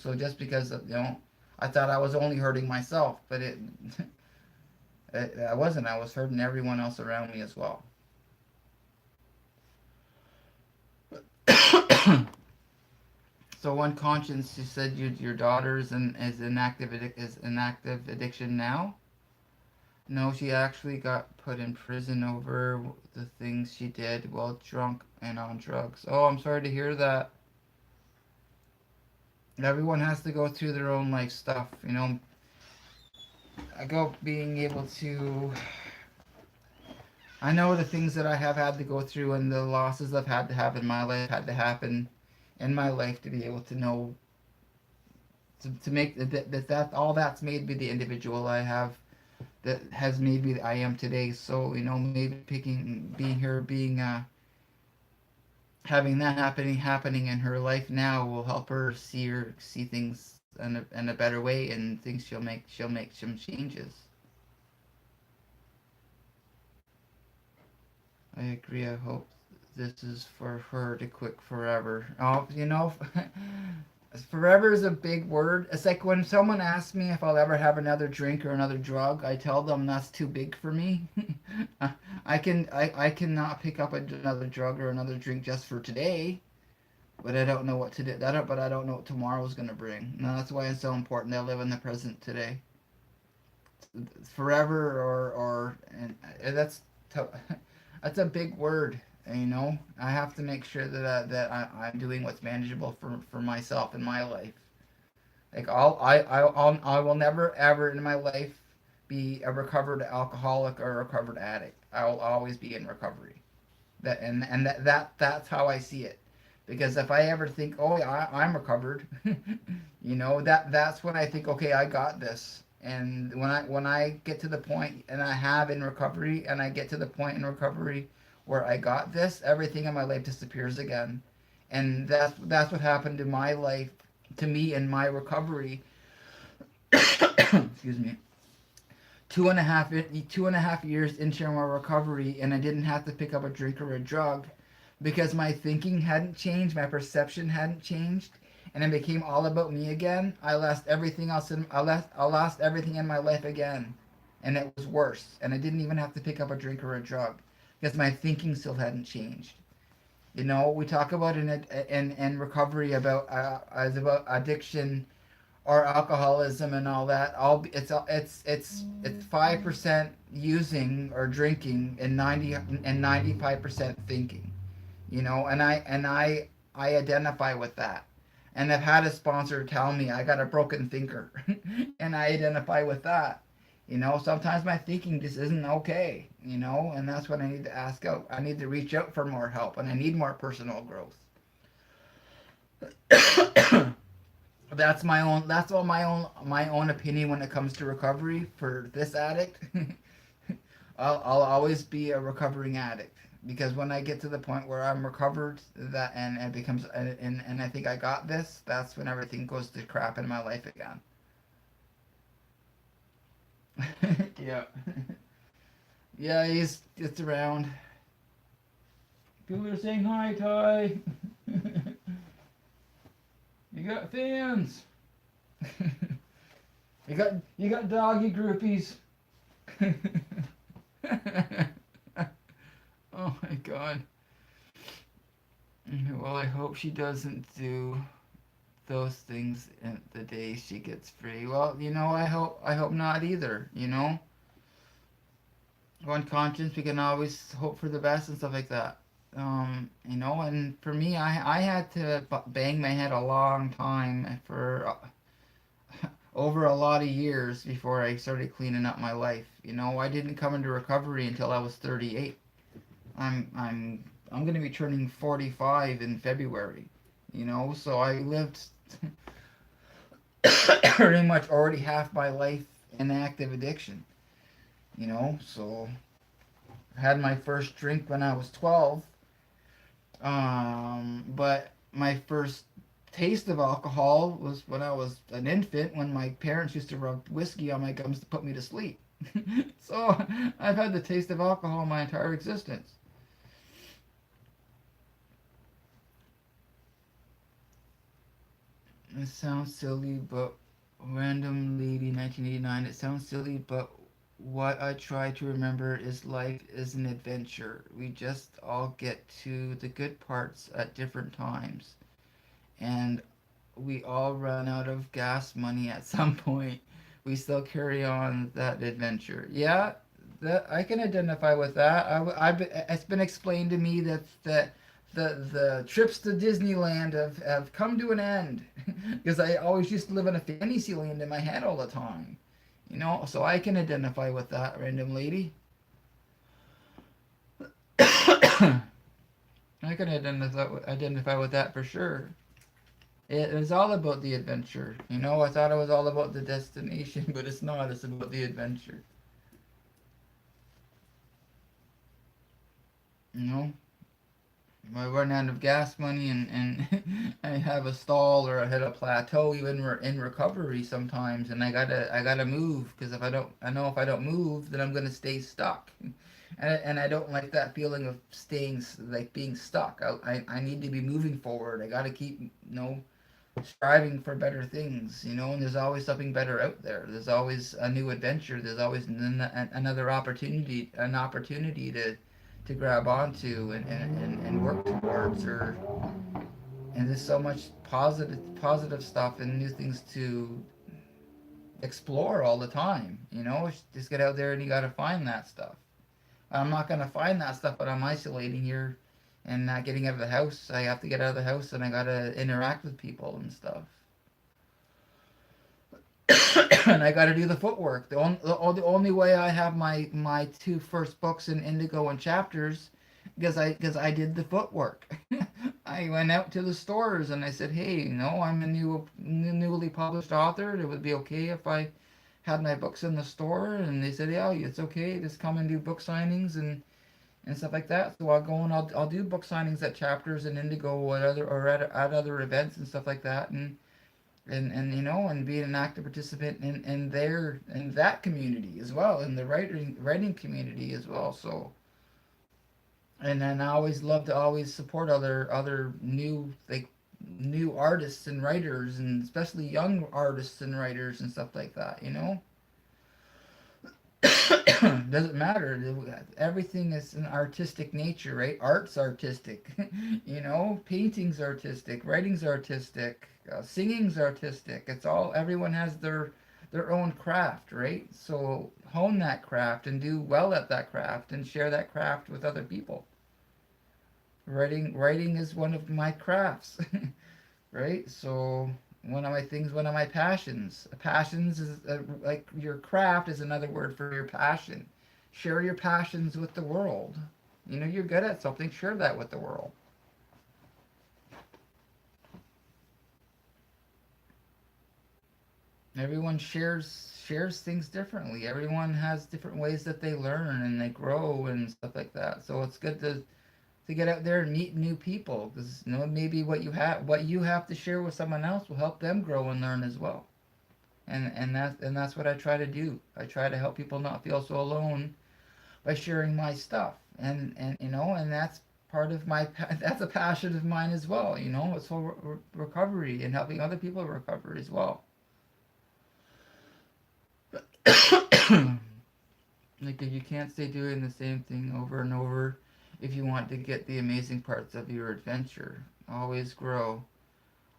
[SPEAKER 1] So just because I thought I was only hurting myself, but I wasn't. I was hurting everyone else around me as well. So one conscience, you said your daughter's is an active addiction now. No, she actually got put in prison over the things she did while drunk and on drugs. Oh, I'm sorry to hear that. Everyone has to go through their own life stuff. I go being able to. I know the things that I have had to go through and the losses I've had to have in my life had to happen in my life to be able to know to make that all that's made me the individual I have that has made me I am today. So maybe picking being here, being having that happening in her life now will help her see things in a better way and things she'll make some changes. I agree. I hope this is for her to quit forever. Oh, forever is a big word. It's like when someone asks me if I'll ever have another drink or another drug, I tell them that's too big for me. I cannot pick up another drug or another drink just for today, but I don't know what to do. But I don't know what tomorrow's gonna bring. And that's why it's so important to live in the present today. Forever and that's a big word. I have to make sure I'm doing what's manageable for myself in my life. Like I will never ever in my life be a recovered alcoholic or a recovered addict. I will always be in recovery. That's how I see it. Because if I ever think, oh, I'm recovered, that's when I think, okay, I got this. And when I get to the point, and I have in recovery, and I get to the point in recovery where I got this, everything in my life disappears again. And that's what happened in my life, to me in my recovery. Excuse me. 2.5 years into my recovery, and I didn't have to pick up a drink or a drug because my thinking hadn't changed, my perception hadn't changed, and it became all about me again. I lost everything else. I lost everything in my life again, and it was worse. And I didn't even have to pick up a drink or a drug because my thinking still hadn't changed. We talk about in recovery about as about addiction or alcoholism and all that. It's 5% using or drinking and 95% thinking. And I identify with that. And I've had a sponsor tell me I got a broken thinker, and I identify with that. Sometimes my thinking just isn't okay. And that's what I need to ask out. I need to reach out for more help, and I need more personal growth. That's all my own opinion when it comes to recovery for this addict. I'll always be a recovering addict, because when I get to the point where I'm recovered, that and it becomes and I think I got this, that's when everything goes to crap in my life again. Yeah. Yeah, he's just around. People are saying hi, Ty. You got fans. You got doggy groupies. Oh my god. Well, I hope she doesn't do those things in the day she gets free. Well, I hope not either. On conscience, we can always hope for the best and stuff like that. And for me, I had to bang my head a long time for over a lot of years before I started cleaning up my life. I didn't come into recovery until I was 38. I'm going to be turning 45 in February. So I lived pretty much already half my life in active addiction. So I had my first drink when I was 12. But my first taste of alcohol was when I was an infant, when my parents used to rub whiskey on my gums to put me to sleep. So I've had the taste of alcohol my entire existence. It sounds silly, but random lady 1989. It sounds silly, but what I try to remember is life is an adventure. We just all get to the good parts at different times. And we all run out of gas money at some point. We still carry on that adventure. Yeah, that I can identify with that. It's been explained to me that the trips to Disneyland have come to an end because I always used to live in a fantasy land in my head all the time. So I can identify with that, random lady. I can identify with that for sure. It was all about the adventure. I thought it was all about the destination, but it's not. It's about the adventure. You know, I run out of gas money and I have a stall or I hit a plateau even in recovery sometimes, and I gotta move because I know if I don't move, then I'm gonna stay stuck. And I don't like that feeling of staying like being stuck. I need to be moving forward. I gotta keep striving for better things, and there's always something better out there. There's always a new adventure. There's always another opportunity to grab onto and work towards. And there's so much positive stuff and new things to explore all the time. Just get out there and you got to find that stuff. I'm not gonna find that stuff, but I'm isolating here and not getting out of the house. I have to get out of the house and I gotta interact with people and stuff. And I gotta do the footwork. The only way I have my two first books in Indigo and Chapters because I did the footwork. I went out to the stores and I said, hey, I'm a newly published author. It would be okay if I had my books in the store, and they said, yeah, it's okay. Just come and do book signings and stuff like that. So I'll go and I'll do book signings at Chapters and Indigo or at other events and stuff like that, and being an active participant in that community as well, in the writing community as well. So, and then I always love to always support other new artists and writers, and especially young artists and writers and stuff like that. Doesn't matter. Everything is an artistic nature, right? Art's artistic. Painting's artistic, writing's artistic, singing's artistic. It's all, everyone has their own craft, right? So hone that craft and do well at that craft and share that craft with other people. Writing is one of my crafts, right? So one of my passions. Passions is like your craft is another word for your passion. Share your passions with the world. You're good at something, share that with the world. Everyone shares things differently. Everyone has different ways that they learn and they grow and stuff like that. So it's good to get out there and meet new people because maybe what you have to share with someone else will help them grow and learn as well. And that's what I try to do. I try to help people not feel so alone by sharing my stuff. And that's part of my that's a passion of mine as well. It's for recovery and helping other people recover as well. Like you can't stay doing the same thing over and over if you want to get the amazing parts of your adventure. Always grow.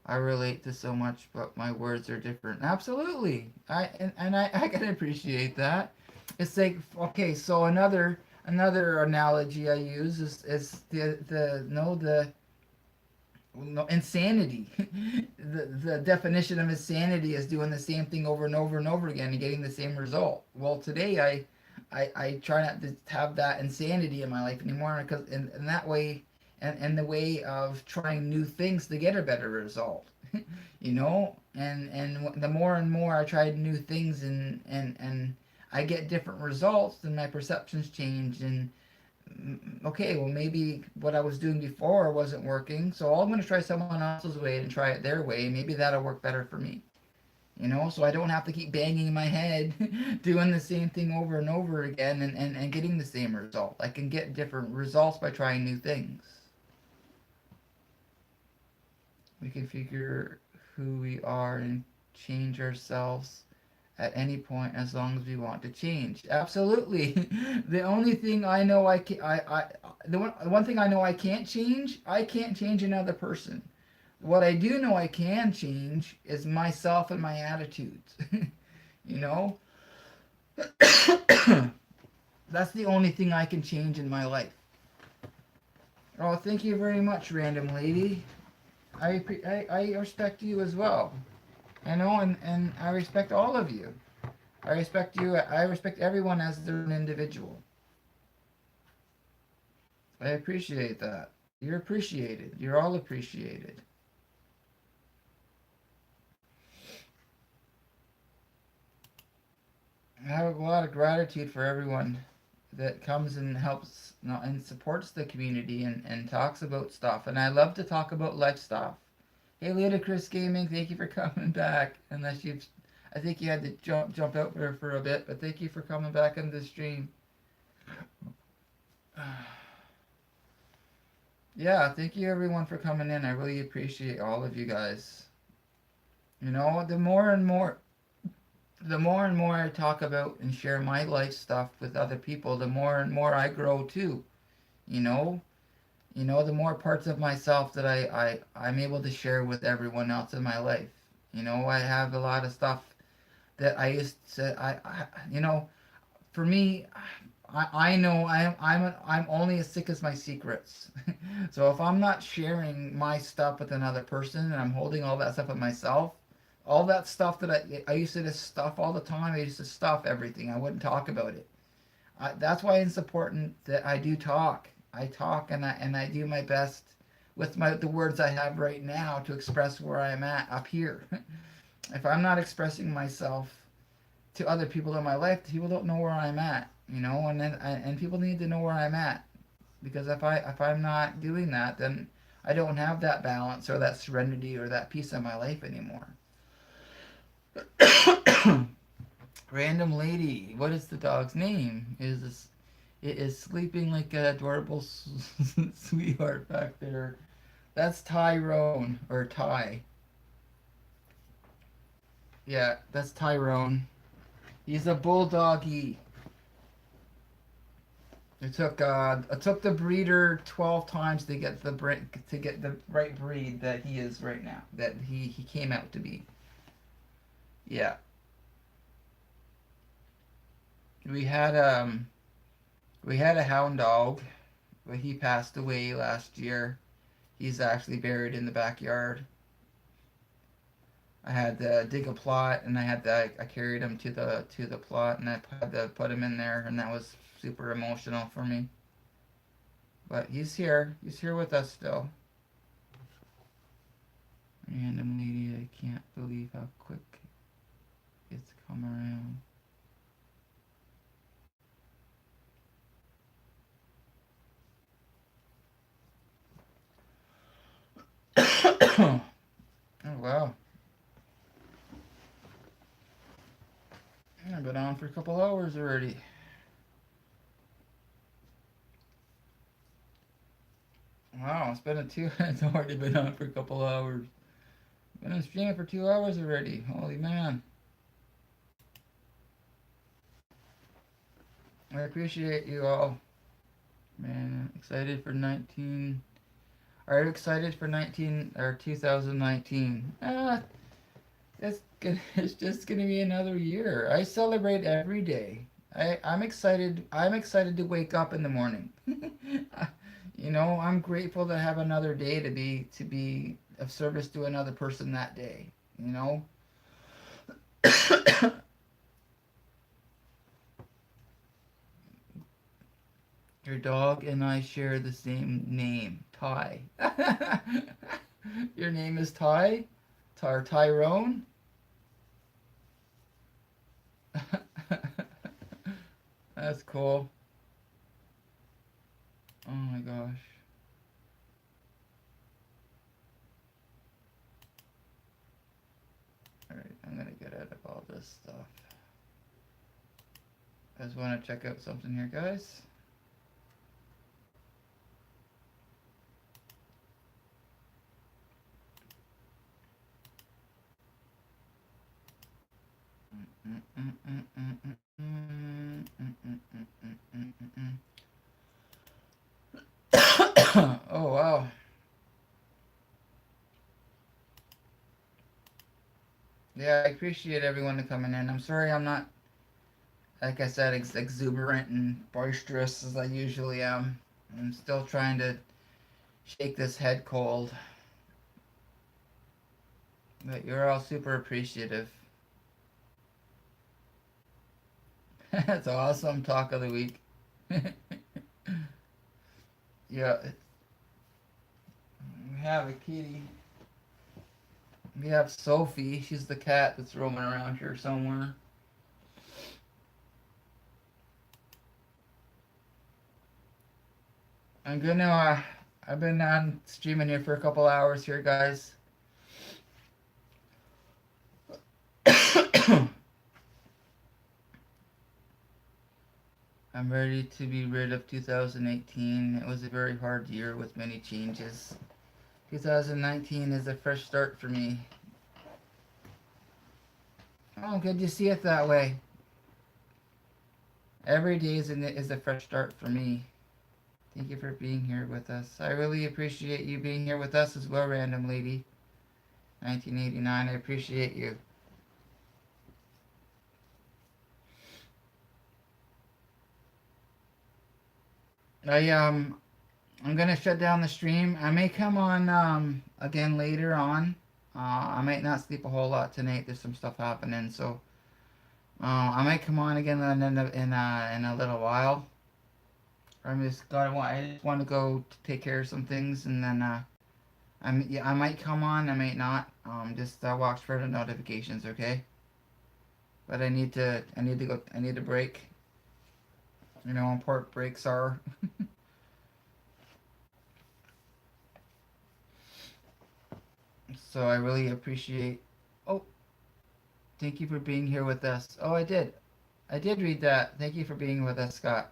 [SPEAKER 1] I relate to so much, but my words are different. Absolutely. I can appreciate that. It's like, okay, so another analogy I use is the no the no, insanity. The definition of insanity is doing the same thing over and over and over again and getting the same result. Well, today I try not to have that insanity in my life anymore because in that way and the way of trying new things to get a better result. And the more and more I try new things and I get different results, then my perceptions change and okay, well, maybe what I was doing before wasn't working, so I'm going to try someone else's way and try it their way. Maybe that'll work better for me. So I don't have to keep banging my head doing the same thing over and over again and getting the same result. I can get different results by trying new things. We can figure who we are and change ourselves at any point as long as we want to change. Absolutely. The only thing I know the one thing I know I can't change another person. What I do know I can change is myself and my attitudes. you know? That's the only thing I can change in my life. Oh, thank you very much, random lady. I respect you as well. And I respect all of you. I respect you. I respect everyone as their own individual. I appreciate that. You're appreciated. You're all appreciated. I have a lot of gratitude for everyone that comes and helps and supports the community and talks about stuff. And I love to talk about life stuff. Hey, Ludicrous Gaming, thank you for coming back. Unless you've, I think you had to jump out there for a bit, but thank you for coming back in the stream. Yeah, thank you everyone for coming in. I really appreciate all of you guys. The more and more I talk about and share my life stuff with other people, the more and more I grow too. You know, the more parts of myself that I'm able to share with everyone else in my life. I have a lot of stuff that I used to for me, I know I'm only as sick as my secrets. So if I'm not sharing my stuff with another person and I'm holding all that stuff with myself, all that stuff that I used to just stuff all the time. I used to stuff everything. I wouldn't talk about it. That's why it's important that I do talk. I talk and I do my best with the words I have right now to express where I'm at up here. If I'm not expressing myself to other people in my life, people don't know where I'm at, and people need to know where I'm at because if I'm not doing that, then I don't have that balance or that serenity or that peace in my life anymore. Random lady, what is the dog's name? It is sleeping like an adorable sweetheart back there. That's Tyrone or Ty. Yeah, that's Tyrone. He's a bulldoggy. It took the breeder 12 times to get to get the right breed that he is right now. That he came out to be. Yeah. We had um we had a hound dog, but he passed away last year. He's actually buried in the backyard. I had to dig a plot, and I carried him to the plot, and I had to put him in there, and that was super emotional for me. But he's here. He's here with us still. Random lady, I can't believe how quick it's come around. Oh wow, I've been on for a couple hours already. Wow, it's been a two. It's already been on for a couple hours. Been on streaming for 2 hours already. Holy man! I appreciate you all. Man, excited for 19. Are you excited for 19 or 2019? It's just gonna be another year. I celebrate every day. I'm excited. I'm excited to wake up in the morning. I'm grateful to have another day to be of service to another person that day. You know. Your dog and I share the same name, Ty. Your name is Ty? Tyrone? That's cool. Oh my gosh. Alright, I'm gonna get out of all this stuff. I just want to check out something here, guys. Oh wow. Yeah, I appreciate everyone coming in. I'm sorry I'm not, like I said, exuberant and boisterous as I usually am. I'm still trying to shake this head cold. But you're all super appreciative. That's awesome. Talk of the week. Yeah, we have a kitty. We have Sophie. She's the cat that's roaming around here somewhere. I'm gonna. I've been on streaming here for a couple hours here, guys. I'm ready to be rid of 2018. It was a very hard year with many changes. 2019 is a fresh start for me. Oh, good to see it that way. Every day is a fresh start for me. Thank you for being here with us. I really appreciate you being here with us as well, Random Lady. 1989, I appreciate you. I I'm gonna shut down the stream. I may come on again later on. I might not sleep a whole lot tonight. There's some stuff happening, so I might come on again in a little while. I just want to go to take care of some things, and then I might come on. I might not. Just watch for the notifications, okay? But I need to go. I need a break. You know how important breaks are. So I really appreciate. Oh, thank you for being here with us. Oh, I did. I did read that. Thank you for being with us, Scott.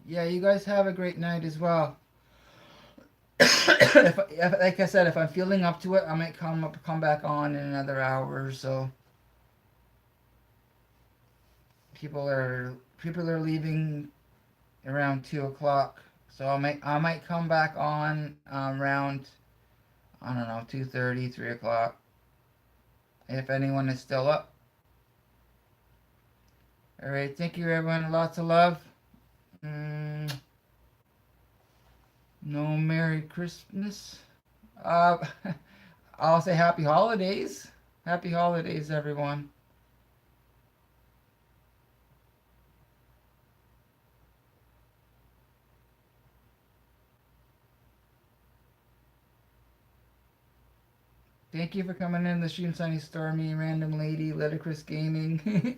[SPEAKER 1] Yeah, you guys have a great night as well. Like I said, if I'm feeling up to it, I might come back on in another hour or so. people are leaving around 2 o'clock. So I might come back on around, I don't know, 2:30, 3 o'clock, if anyone is still up. All right, thank you everyone. Lots of love. Mm, no Merry Christmas. Uh, I'll say Happy Holidays. Happy Holidays, everyone. Thank you for coming in the stream, Sunny Stormy, Random Lady, Ludicrous Gaming.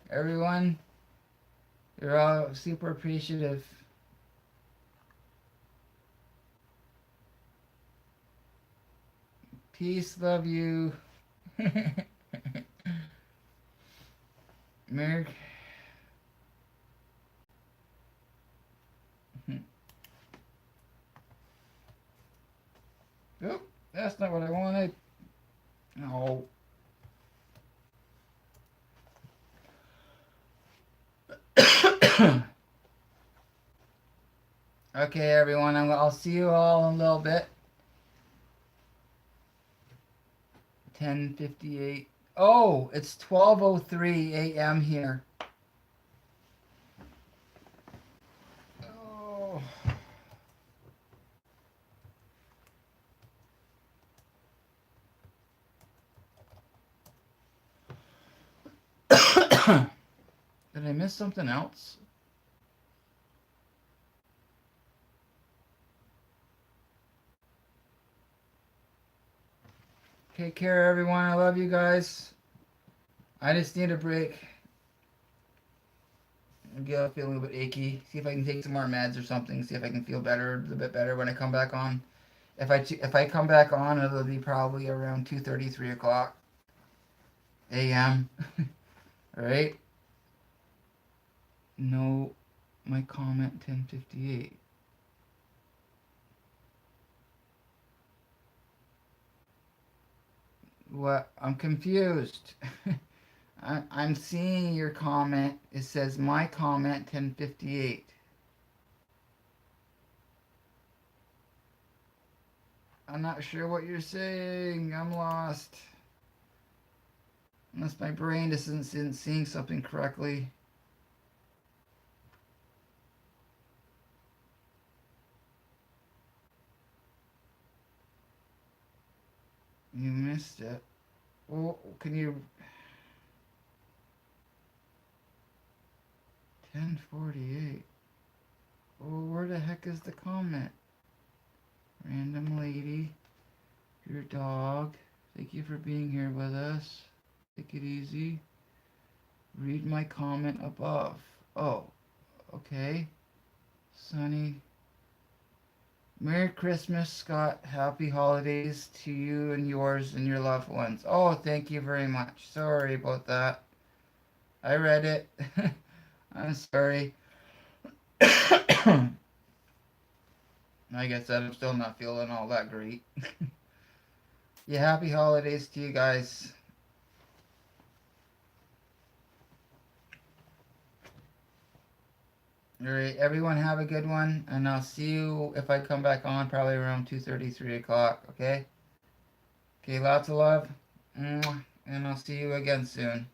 [SPEAKER 1] Everyone, you're all super appreciative. Peace, love you. Merry. Oh, that's not what I wanted. No. Okay, everyone. I'll see you all in a little bit. 10:58. Oh, it's 12:03 a.m. here. Oh. Did I miss something else? Take care, everyone. I love you guys. I just need a break. I feel a little bit achy. See if I can take some more meds or something. See if I can feel better, a bit better when I come back on. If I come back on, it'll be probably around 2:30, 3 o'clock a.m. All right. No, my comment 10:58. What? I'm confused. I'm seeing your comment. It says my comment 10:58. I'm not sure what you're saying. I'm lost. Unless my brain isn't seeing something correctly. You missed it. Well, can you? 10:48. Well, where the heck is the comment? Random lady, your dog. Thank you for being here with us. Take it easy. Read my comment above. Oh, okay. Sunny. Merry Christmas, Scott. Happy holidays to you and yours and your loved ones. Oh, thank you very much. Sorry about that. I read it. I'm sorry. I guess I'm still not feeling all that great. Yeah, happy holidays to you guys. All right, everyone have a good one, and I'll see you if I come back on probably around 2:30, 3 o'clock. Okay. Okay. Lots of love, and I'll see you again soon.